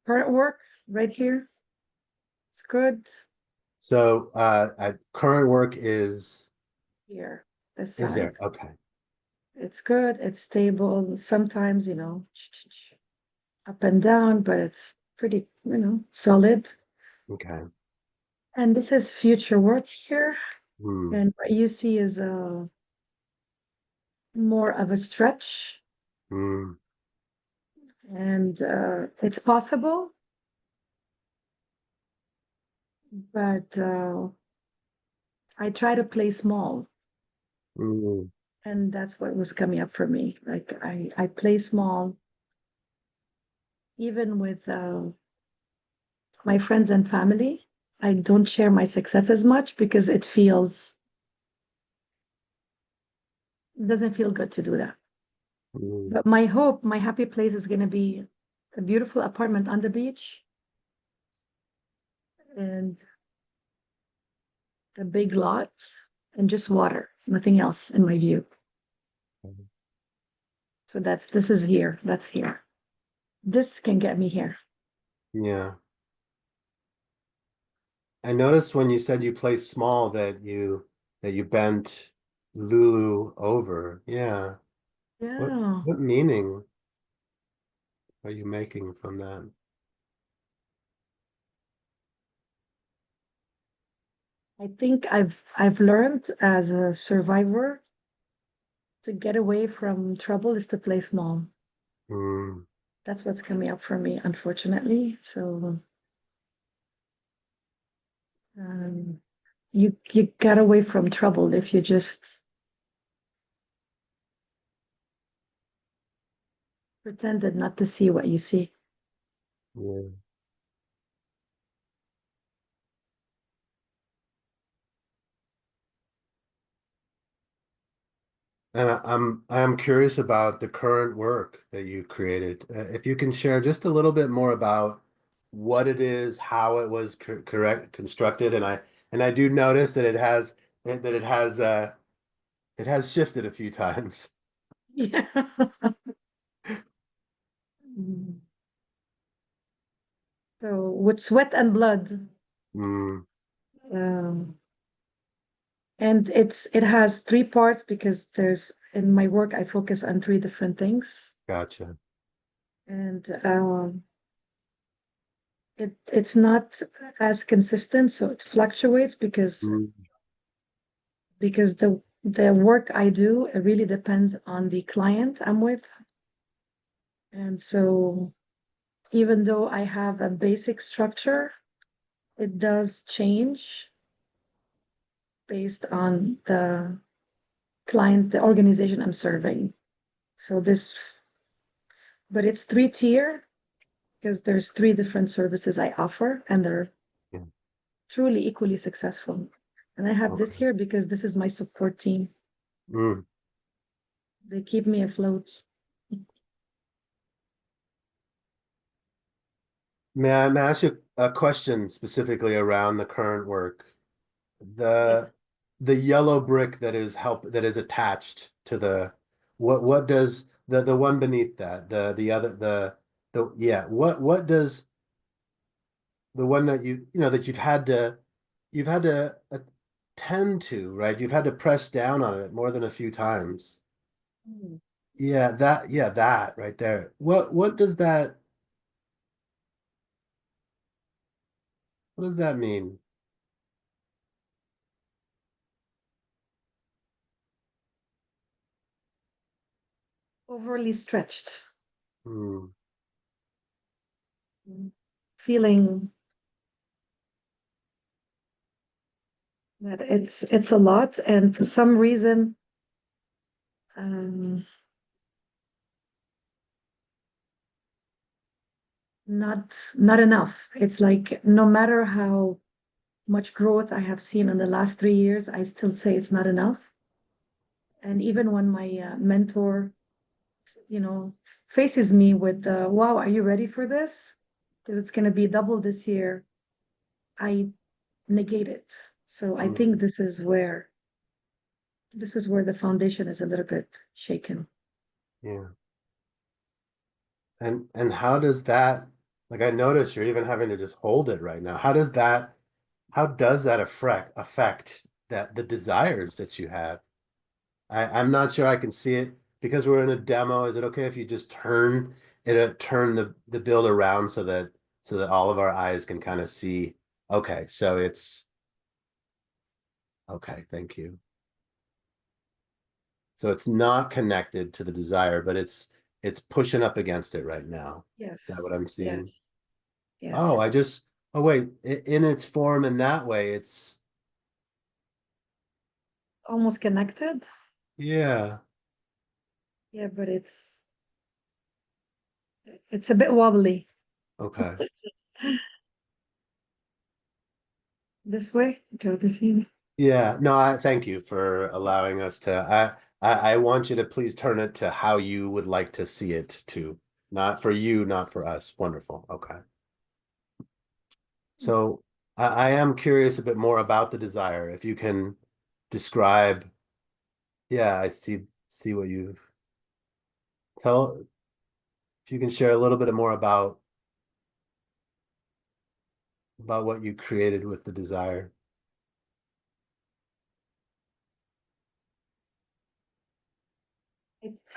Speaker 4: current work right here. It's good
Speaker 2: So current work is
Speaker 4: here, this
Speaker 2: there.
Speaker 4: side.
Speaker 2: Okay.
Speaker 4: It's good, it's stable. Sometimes, up and down, but it's pretty, solid.
Speaker 2: Okay.
Speaker 4: And this is future work here.
Speaker 2: Hmm.
Speaker 4: And what you see is more of a stretch.
Speaker 2: Hmm.
Speaker 4: And it's possible, but I try to play small.
Speaker 2: Hmm.
Speaker 4: And that's what was coming up for me. Like I play small, even with my friends and family. I don't share my success as much because it doesn't feel good to do that.
Speaker 2: Hmm.
Speaker 4: But my hope, my happy place is going to be a beautiful apartment on the beach and a big lot and just water, nothing else in my view. So this is here, that's here. This can get me here.
Speaker 2: Yeah. I noticed when you said you play small that you bent Lulu over. Yeah. What
Speaker 4: Yeah.
Speaker 2: what meaning are you making from that?
Speaker 4: I think I've learned as a survivor to get away from trouble is to play small.
Speaker 2: Hmm.
Speaker 4: That's what's coming up for me, unfortunately. So you get away from trouble if you just pretended not to see what you see.
Speaker 2: Yeah. And I'm curious about the current work that you created. If you can share just a little bit more about what it is, how it was constructed, and I do notice that it has shifted a few times.
Speaker 4: Yeah. Mm. So with sweat and blood,
Speaker 2: Mm,
Speaker 4: um, and it has three parts because there's in my work I focus on three different things,
Speaker 2: gotcha.
Speaker 4: and it's not as consistent, so it fluctuates because
Speaker 2: Mm,
Speaker 4: because the work I do, it really depends on the client I'm with. And so even though I have a basic structure, it does change based on the client, the organization I'm serving. So this, but it's 3-tier because there's 3 different services I offer and they're
Speaker 2: Yeah.
Speaker 4: truly equally successful. And I have this
Speaker 2: Okay.
Speaker 4: here because this is my support team.
Speaker 2: Mm.
Speaker 4: They keep me afloat.
Speaker 2: May I ask you a question specifically around the current work? The
Speaker 4: Yes.
Speaker 2: the yellow brick that is attached to the what does the one beneath that the other the yeah what does the one that you know that you've had to attend to, right? You've had to press down on it more than a few times.
Speaker 4: Mm.
Speaker 2: Yeah, that right there. What does that mean?
Speaker 4: Overly stretched.
Speaker 2: Hmm.
Speaker 4: Feeling that it's a lot, and for some reason, um, not enough. It's like no matter how much growth I have seen in the last 3 years, I still say it's not enough. And even when my mentor, faces me with, "Wow, are you ready for this? Because it's going to be double this year." I negate it. So I think
Speaker 2: Hmm.
Speaker 4: this is where the foundation is a little bit shaken.
Speaker 2: Yeah. And how does that, like, I notice you're even having to just hold it right now. How does that affect that the desires that you have? I'm not sure I can see it because we're in a demo. Is it okay if you just turn the build around so that all of our eyes can kind of see? Okay, so it's okay, thank you. So it's not connected to the desire, but it's pushing up against it right now. Is
Speaker 4: Yes,
Speaker 2: that what I'm seeing?
Speaker 4: yes,
Speaker 2: Oh,
Speaker 4: yes.
Speaker 2: oh wait, in its form in that way, it's
Speaker 4: Almost connected.
Speaker 2: yeah,
Speaker 4: Yeah, but it's a bit wobbly.
Speaker 2: okay.
Speaker 4: This way, go this way.
Speaker 2: Yeah, no, I thank you for allowing us to I want you to please turn it to how you would like to see it too. Not for you, not for us. Wonderful. Okay. So I am curious a bit more about the desire. If you can describe, yeah, I see what you've tell if you can share a little bit more about what you created with the desire.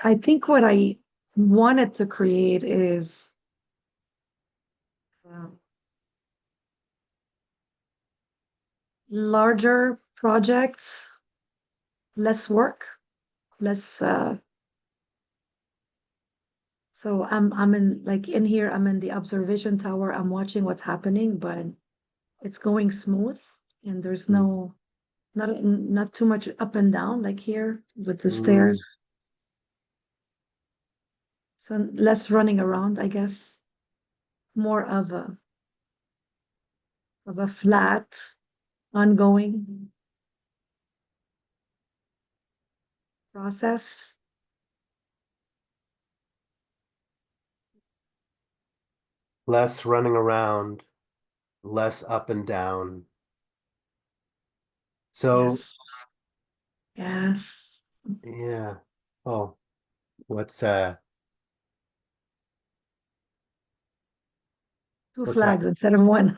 Speaker 4: I think what I wanted to create is uh, larger projects, less work, less. So I'm in like in here. I'm in the observation tower. I'm watching what's happening, but it's going smooth, and there's
Speaker 2: Mm.
Speaker 4: not too much up and down like here with the
Speaker 2: Mm.
Speaker 4: stairs. So less running around, I guess. More of a flat, ongoing process.
Speaker 2: Less running around, less up and down. So
Speaker 4: Yes. Yes.
Speaker 2: yeah. Oh, what's
Speaker 4: 2
Speaker 2: what's that?
Speaker 4: flags instead of 1.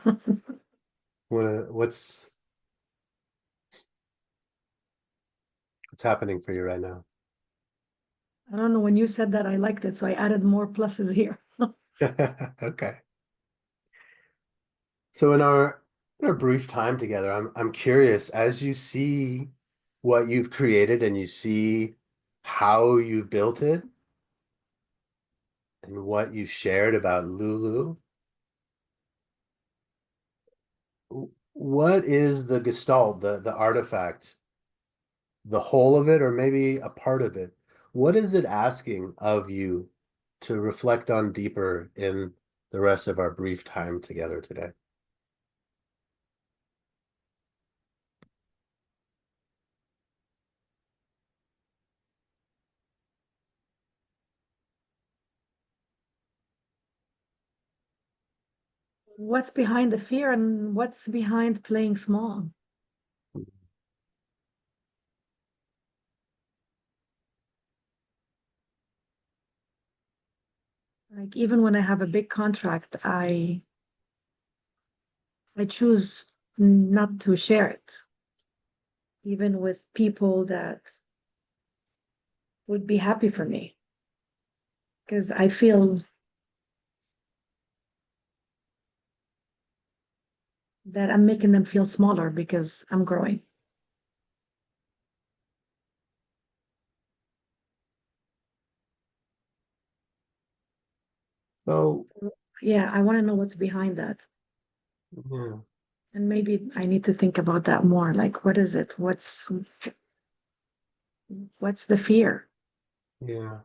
Speaker 2: What's happening for you right now?
Speaker 4: I don't know. When you said that, I liked it, so I added more pluses here.
Speaker 2: Okay. So in our brief time together, I'm curious as you see what you've created and you see how you've built it and what you've shared about Lulu, what is the Gestalt, the artifact, the whole of it, or maybe a part of it? What is it asking of you to reflect on deeper in the rest of our brief time together today?
Speaker 4: What's behind the fear and what's behind playing small? Like even when I have a big contract, I choose not to share it, even with people that would be happy for me, because I feel that I'm making them feel smaller because I'm growing.
Speaker 2: So,
Speaker 4: Yeah, I want to know what's behind that.
Speaker 2: yeah.
Speaker 4: And maybe I need to think about that more. Like, what is it? What's the fear?
Speaker 2: Yeah.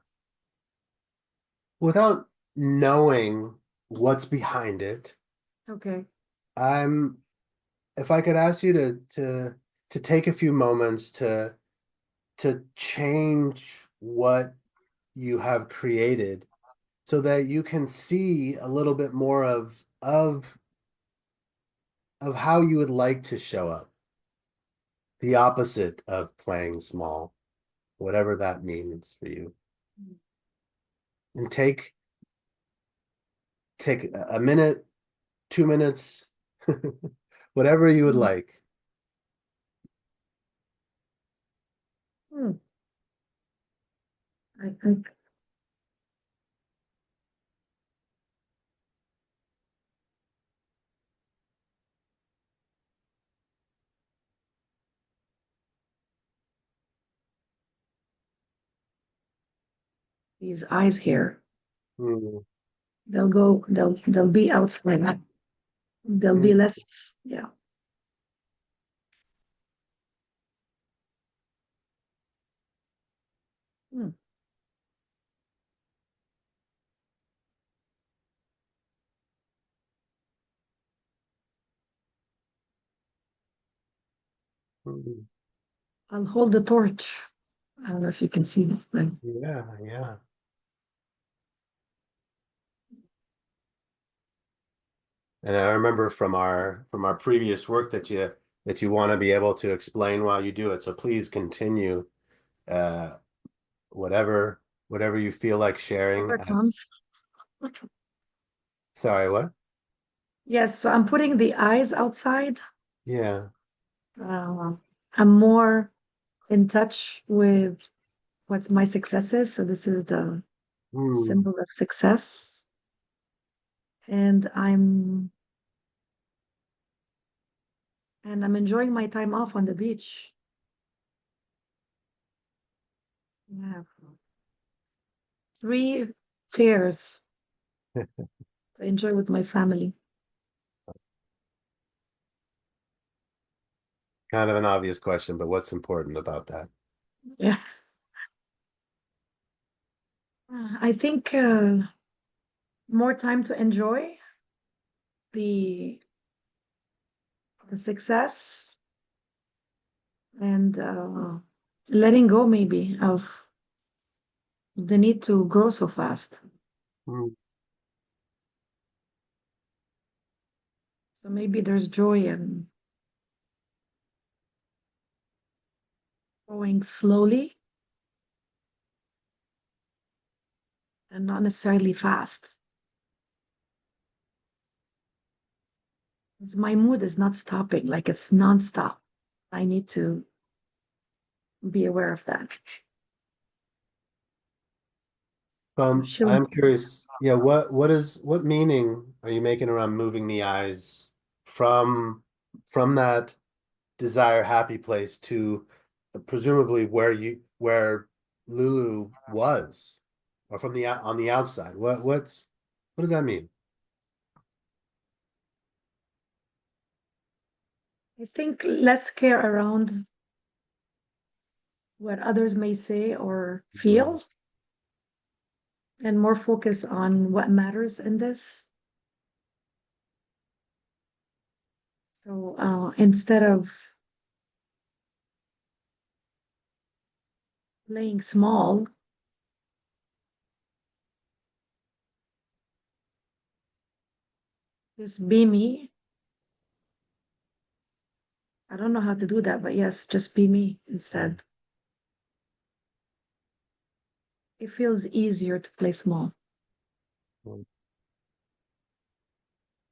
Speaker 2: Without knowing what's behind it,
Speaker 4: Okay.
Speaker 2: I'm if I could ask you to take a few moments to change what you have created so that you can see a little bit more of how you would like to show up. The opposite of playing small, whatever that means for you. And take a minute, 2 minutes, whatever you would like.
Speaker 4: Hmm. I think these eyes here,
Speaker 2: Mm,
Speaker 4: they'll be outside. They'll be
Speaker 2: mm,
Speaker 4: less, yeah. Hmm.
Speaker 2: mm.
Speaker 4: I'll hold the torch. I don't know if you can see this, but
Speaker 2: Yeah, yeah. And I remember from our previous work that you want to be able to explain while you do it. So please continue uh whatever whatever you feel like sharing.
Speaker 4: whatever comes.
Speaker 2: Sorry, what?
Speaker 4: Yes, so I'm putting the eyes outside.
Speaker 2: Yeah.
Speaker 4: Uh, I'm more in touch with what's my successes. So this is the
Speaker 2: Mm,
Speaker 4: symbol of success. And I'm enjoying my time off on the beach. Yeah. 3 chairs to enjoy with my family.
Speaker 2: kind of an obvious question, but what's important about that?
Speaker 4: Yeah. I think more time to enjoy the success and letting go maybe of the need to grow so fast.
Speaker 2: Mm,
Speaker 4: So maybe there's joy in going slowly and not necessarily fast. 'Cause my mood is not stopping, like it's nonstop. I need to be aware of that. Sure.
Speaker 2: I'm curious, yeah, what meaning are you making around moving the eyes from from that desire happy place to presumably where Lulu was, or from the on the outside. What does that mean?
Speaker 4: I think less care around what others may say or feel, and more focus on what matters in this. So instead of playing small, just be me. I don't know how to do that, but yes, just be me instead. It feels easier to play small.
Speaker 2: Can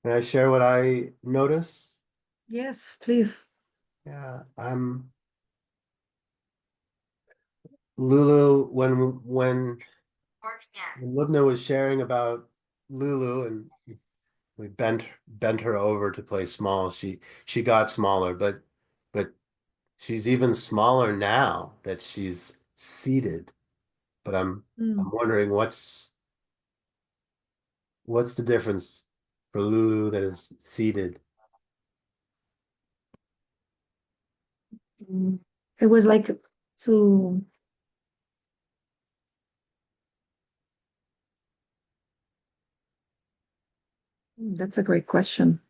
Speaker 2: I share what I notice?
Speaker 4: Yes, please.
Speaker 2: Yeah, Lulu, when Lubna was sharing about Lulu, and we bent her over to play small, she got smaller, but she's even smaller now that she's seated. But I'm
Speaker 4: Mm.
Speaker 2: wondering what's the difference for Lulu that is seated?
Speaker 4: Mm. It was like to that's a great question.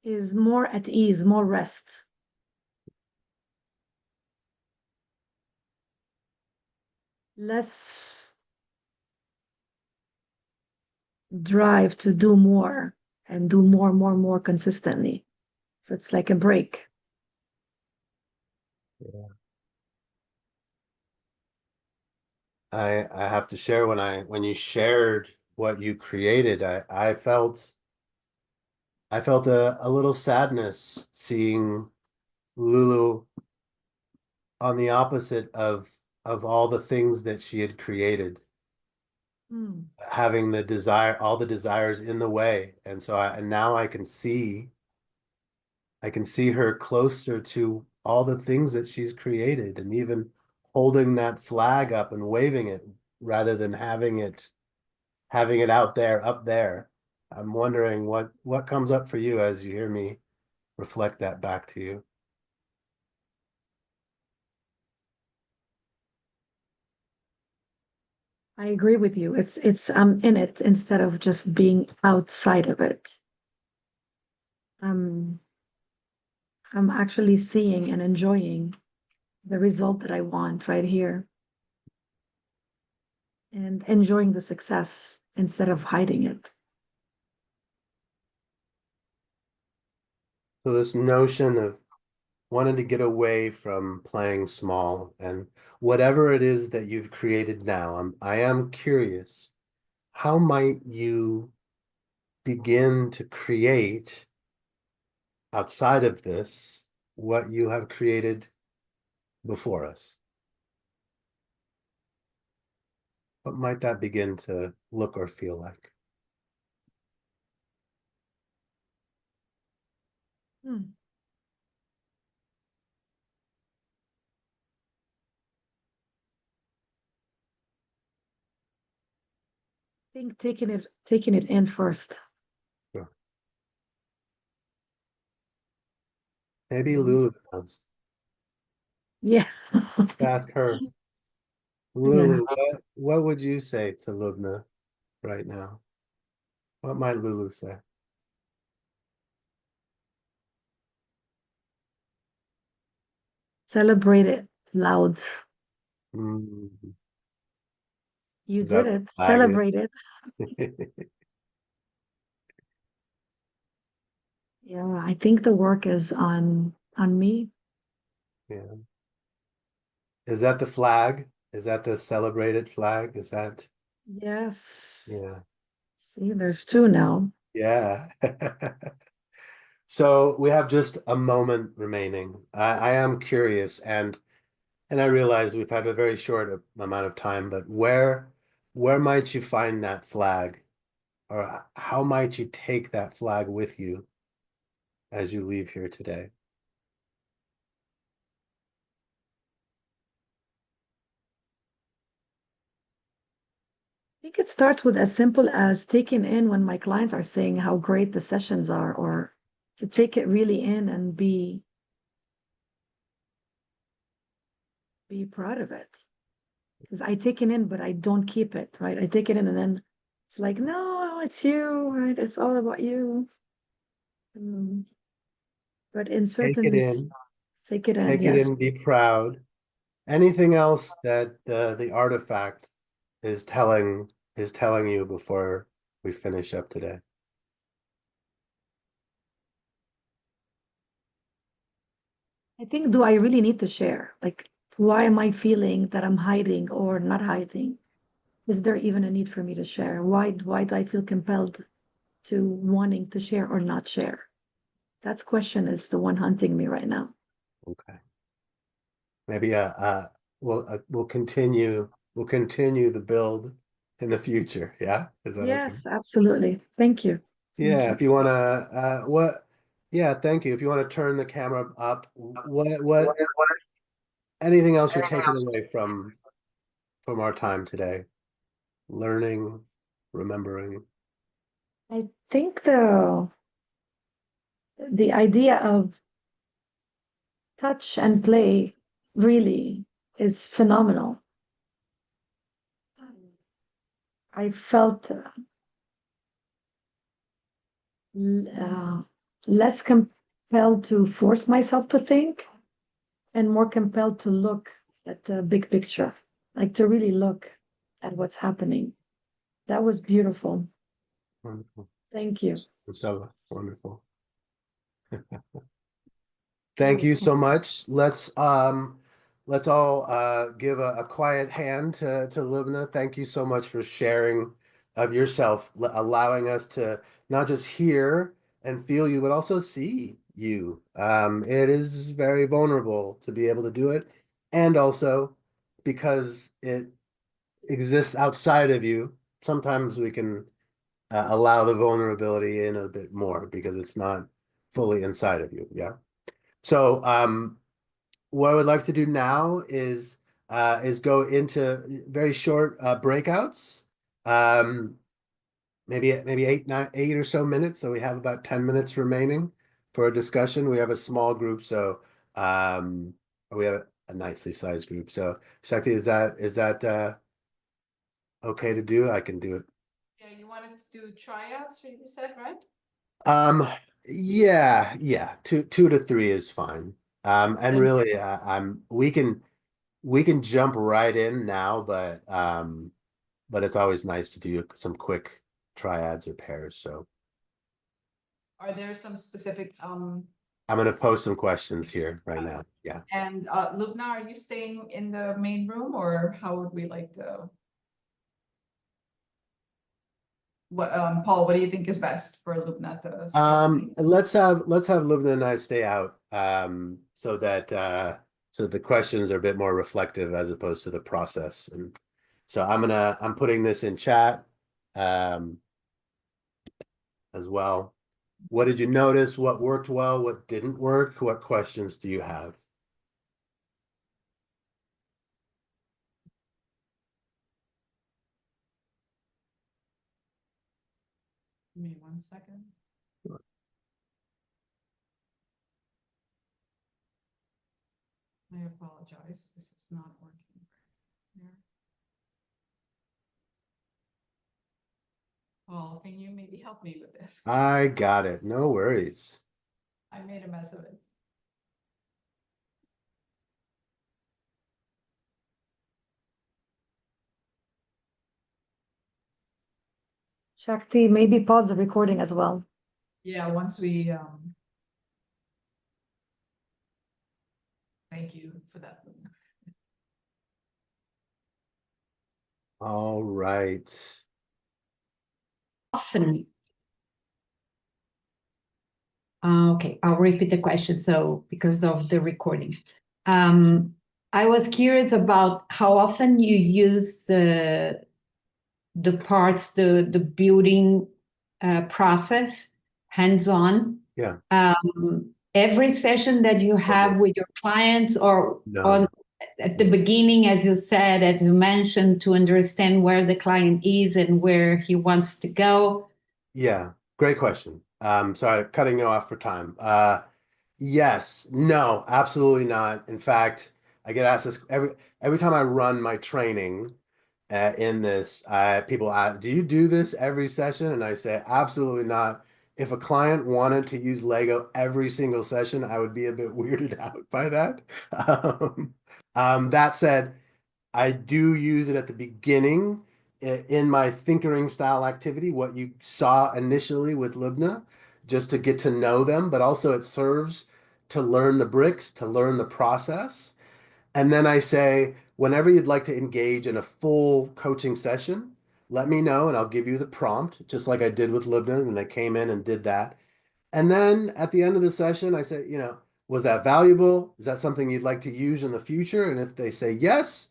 Speaker 4: Is more at ease, more rest. Less drive to do more and do more consistently. So it's like a break.
Speaker 2: Yeah. I have to share when you shared what you created, I felt a little sadness seeing Lulu on the opposite of all the things that she had created,
Speaker 4: Mm.
Speaker 2: having all the desires in the way. And so and now I can see her closer to all the things that she's created, and even holding that flag up and waving it rather than having it out there, up there. I'm wondering what comes up for you as you hear me reflect that back to you.
Speaker 4: I agree with you. It's I'm in it instead of just being outside of it. Um, I'm actually seeing and enjoying the result that I want right here and enjoying the success instead of hiding it.
Speaker 2: So this notion of wanting to get away from playing small, and whatever it is that you've created now, I am curious, how might you begin to create outside of this what you have created before us? What might that begin to look or feel like?
Speaker 4: Hmm. I think taking it in first.
Speaker 2: Sure. Maybe
Speaker 4: Mhm.
Speaker 2: Lulu knows.
Speaker 4: Yeah.
Speaker 2: Ask her.
Speaker 4: Yeah.
Speaker 2: Lulu, what would you say to Lubna right now? What might Lulu say?
Speaker 4: Celebrate it loud.
Speaker 2: Mm,
Speaker 4: You
Speaker 2: is
Speaker 4: did
Speaker 2: that
Speaker 4: it.
Speaker 2: flag?
Speaker 4: Celebrate it. Yeah, I think the work is on me.
Speaker 2: Yeah. Is that the flag? Is that the celebrated flag? Is that,
Speaker 4: Yes.
Speaker 2: yeah.
Speaker 4: See, there's two now.
Speaker 2: Yeah. So we have just a moment remaining. I am curious, and I realize we've had a very short amount of time, but where might you find that flag, or how might you take that flag with you as you leave here today?
Speaker 4: I think it starts with as simple as taking in when my clients are saying how great the sessions are, or to take it really in and be proud of it. Because I take it in, but I don't keep it, right? I take it in and then it's like, no, it's you, right? It's all about you. But in
Speaker 2: Take it
Speaker 4: certain,
Speaker 2: in,
Speaker 4: take it in,
Speaker 2: take it in,
Speaker 4: yes.
Speaker 2: be proud. Anything else that the artifact is telling you before we finish up today?
Speaker 4: I think, do I really need to share? Like, why am I feeling that I'm hiding or not hiding? Is there even a need for me to share? Why do I feel compelled to wanting to share or not share? That question is the one hunting me right now.
Speaker 2: Okay. Maybe we'll continue the build in the future. Yeah, is that okay?
Speaker 4: Yes, absolutely. Thank you. Thank
Speaker 2: Yeah,
Speaker 4: you.
Speaker 2: if you want to yeah, thank you. If you want to turn the camera up, what anything else you're taking away from our time today? Learning, remembering.
Speaker 4: I think the idea of touch and play really is phenomenal. I felt less compelled to force myself to think and more compelled to look at the big picture, like to really look at what's happening. That was beautiful.
Speaker 2: Wonderful.
Speaker 4: Thank you.
Speaker 2: So wonderful. Thank you so much. Let's all give a quiet hand to Libna. Thank you so much for sharing of yourself, allowing us to not just hear and feel you, but also see you. It is very vulnerable to be able to do it, and also because it exists outside of you, sometimes we can allow the vulnerability in a bit more because it's not fully inside of you. Yeah. So what I would like to do now is go into very short breakouts. Maybe 8 or so minutes. So we have about 10 minutes remaining for a discussion. We have a small group, so we have a nicely sized group. So Shakti, is that okay to do? I can do it.
Speaker 1: Yeah, you wanted to do tryouts, you said, right?
Speaker 2: Yeah. Two to three is fine. And
Speaker 1: Thank
Speaker 2: really, we can jump right in now, but it's always nice to do some quick triads or pairs. So
Speaker 1: Are there some specific
Speaker 2: I'm gonna post some questions here right now. Yeah.
Speaker 1: and Lubna, are you staying in the main room or how would we like to? What Paul, what do you think is best for Lubna to start things?
Speaker 2: Let's have Lubna and I stay out so that so the questions are a bit more reflective as opposed to the process. And so I'm putting this in chat as well. What did you notice? What worked well? What didn't work? What questions do you have?
Speaker 1: Give me 1 second.
Speaker 2: Sure.
Speaker 1: I apologize. This is not working here. Paul, can you maybe help me with this?
Speaker 2: I got it. No worries.
Speaker 1: I made a mess of it.
Speaker 4: Shakti, maybe pause the recording as well.
Speaker 1: Yeah, once we thank you for that.
Speaker 2: All right.
Speaker 5: Often. Okay, I'll repeat the question. So because of the recording, I was curious about how often you use the parts, the building process hands-on
Speaker 2: Yeah.
Speaker 5: Every session that you have with your clients, or
Speaker 2: No.
Speaker 5: on at the beginning, as you said, as you mentioned, to understand where the client is and where he wants to go?
Speaker 2: Yeah, great question. Sorry, cutting you off for time. Yes, no, absolutely not. In fact, I get asked this every time I run my training in this. People ask, "Do you do this every session?" And I say, "Absolutely not." If a client wanted to use Lego every single session, I would be a bit weirded out by that. That said, I do use it at the beginning in my thinkering style activity, what you saw initially with Libna, just to get to know them, but also it serves to learn the bricks, to learn the process. And then I say, whenever you'd like to engage in a full coaching session, let me know and I'll give you the prompt, just like I did with Libna, and they came in and did that. And then at the end of the session, I say, was that valuable? Is that something you'd like to use in the future? And if they say yes,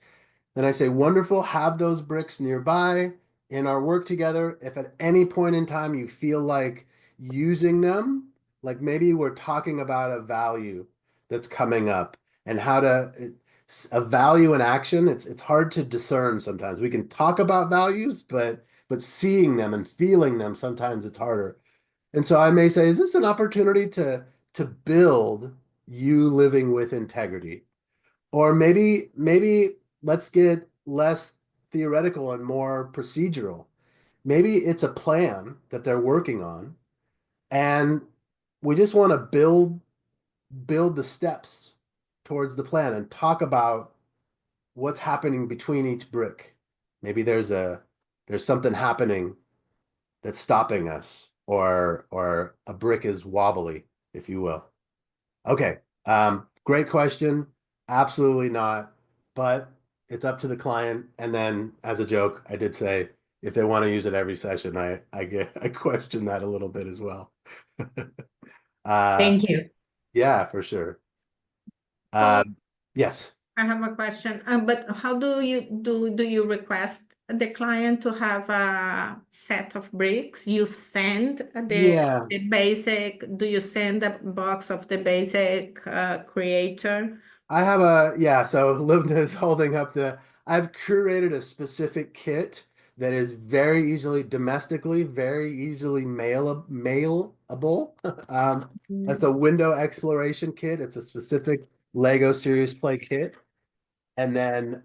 Speaker 2: then I say, wonderful, have those bricks nearby in our work together. If at any point in time you feel like using them, like maybe we're talking about a value that's coming up and how to, a value in action, it's hard to discern sometimes. We can talk about values, but seeing them and feeling them, sometimes it's harder. And so I may say, is this an opportunity to build you living with integrity? Or maybe let's get less theoretical and more procedural. Maybe it's a plan that they're working on, and we just want to build the steps towards the plan and talk about what's happening between each brick. Maybe there's something happening that's stopping us, or a brick is wobbly, if you will. Okay. Great question. Absolutely not. But it's up to the client. And then as a joke, I did say if they want to use it every session, I question that a little bit as well.
Speaker 5: Thank you.
Speaker 2: Yeah, for sure.
Speaker 6: So
Speaker 2: Yes.
Speaker 6: I have a question, but how do you request the client to have a set of bricks? You send
Speaker 2: Yeah.
Speaker 6: the basic, do you send a box of the basic creator?
Speaker 2: So Libna is holding up I've curated a specific kit that is very easily domestically, very easily mailable. That's a window exploration kit. It's a specific Lego Serious Play kit. And then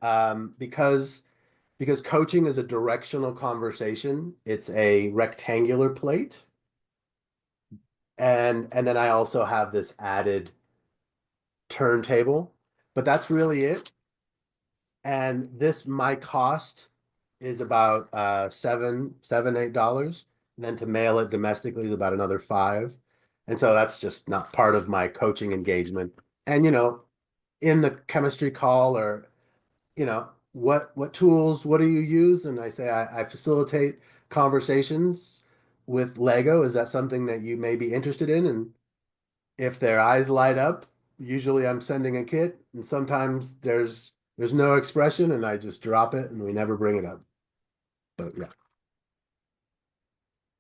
Speaker 2: because coaching is a directional conversation, it's a rectangular plate. And then I also have this added turntable, but that's really it. And my cost is about $8. And then to mail it domestically is about another $5. And so that's just not part of my coaching engagement. And in the chemistry call, or what tools, what do you use? And I say I facilitate conversations with Lego. Is that something that you may be interested in? And if their eyes light up, usually I'm sending a kit, and sometimes there's no expression and I just drop it and we never bring it up. But yeah.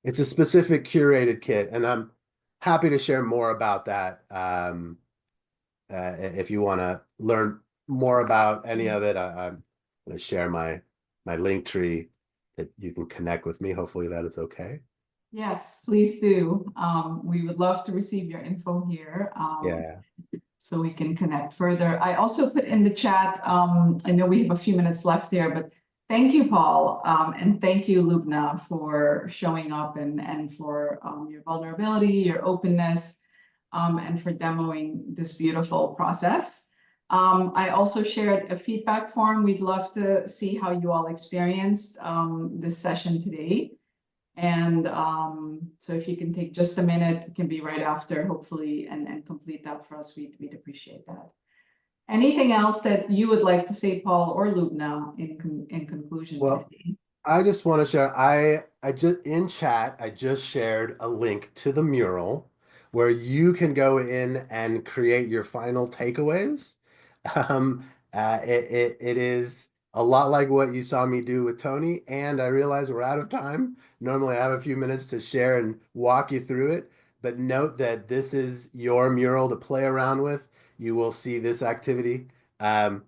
Speaker 2: It's a specific curated kit, and I'm happy to share more about that. If you want to learn more about any of it, I'm going to share my link tree that you can connect with me. Hopefully that is okay.
Speaker 1: Yes, please do. We would love to receive your info here.
Speaker 2: Yeah.
Speaker 1: So we can connect further. I also put in the chat, I know we have a few minutes left there, but thank you, Paul, and thank you, Lubna, for showing up and for your vulnerability, your openness, and for demoing this beautiful process. I also shared a feedback form. We'd love to see how you all experienced this session today. And so if you can take just a minute, it can be right after, hopefully, and complete that for us, we'd appreciate that. Anything else that you would like to say, Paul or Lubna, in conclusion today?
Speaker 2: I just want to share, I just in chat, I just shared a link to the mural where you can go in and create your final takeaways. It is a lot like what you saw me do with Tony, and I realize we're out of time. Normally I have a few minutes to share and walk you through it, but note that this is your mural to play around with. You will see this activity to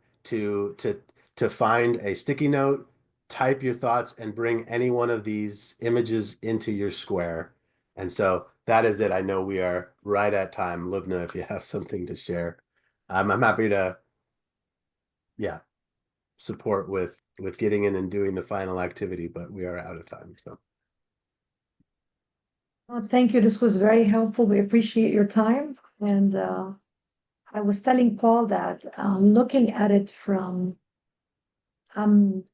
Speaker 2: find a sticky note, type your thoughts, and bring any one of these images into your square. And so that is it. I know we are right at time. Lubna, if you have something to share, I'm happy to, yeah, support with getting in and doing the final activity, but we are out of time. So
Speaker 4: Well, thank you. This was very helpful. We appreciate your time. And I was telling Paul that looking at it from I'm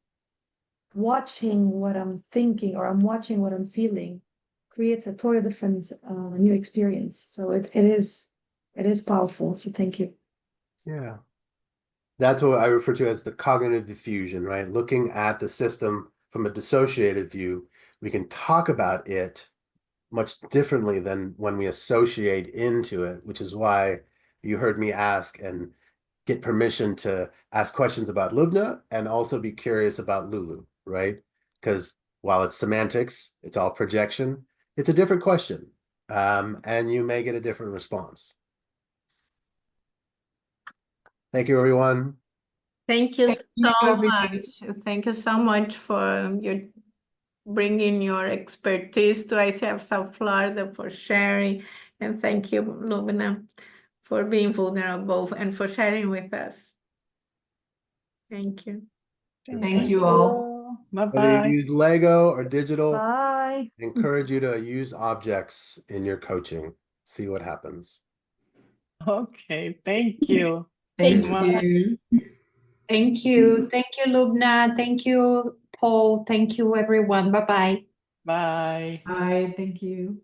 Speaker 4: watching what I'm thinking or I'm watching what I'm feeling creates a totally different new experience. So it is powerful. So thank you.
Speaker 2: yeah, that's what I refer to as the cognitive diffusion, right? Looking at the system from a dissociated view, we can talk about it much differently than when we associate into it, which is why you heard me ask and get permission to ask questions about Lubna and also be curious about Lulu, right? Because while it's semantics, it's all projection, it's a different question, and you may get a different response. Thank you, everyone.
Speaker 6: Thank you
Speaker 1: Thank you,
Speaker 6: so
Speaker 1: everybody.
Speaker 6: much. Thank you so much for your bringing your expertise to ICF South Florida, for sharing. And thank you, Lumina, for being vulnerable and for sharing with us. Thank you.
Speaker 1: Thank you all.
Speaker 2: Whether
Speaker 7: Bye-bye.
Speaker 2: you use Lego or digital,
Speaker 4: Bye.
Speaker 2: I encourage you to use objects in your coaching. See what happens.
Speaker 7: Okay, thank you.
Speaker 1: Thank
Speaker 7: Mwah.
Speaker 1: you.
Speaker 5: Thank you. Thank you, Lubna. Thank you, Paul. Thank you, everyone. Bye-bye.
Speaker 7: Bye.
Speaker 1: Bye. Thank you.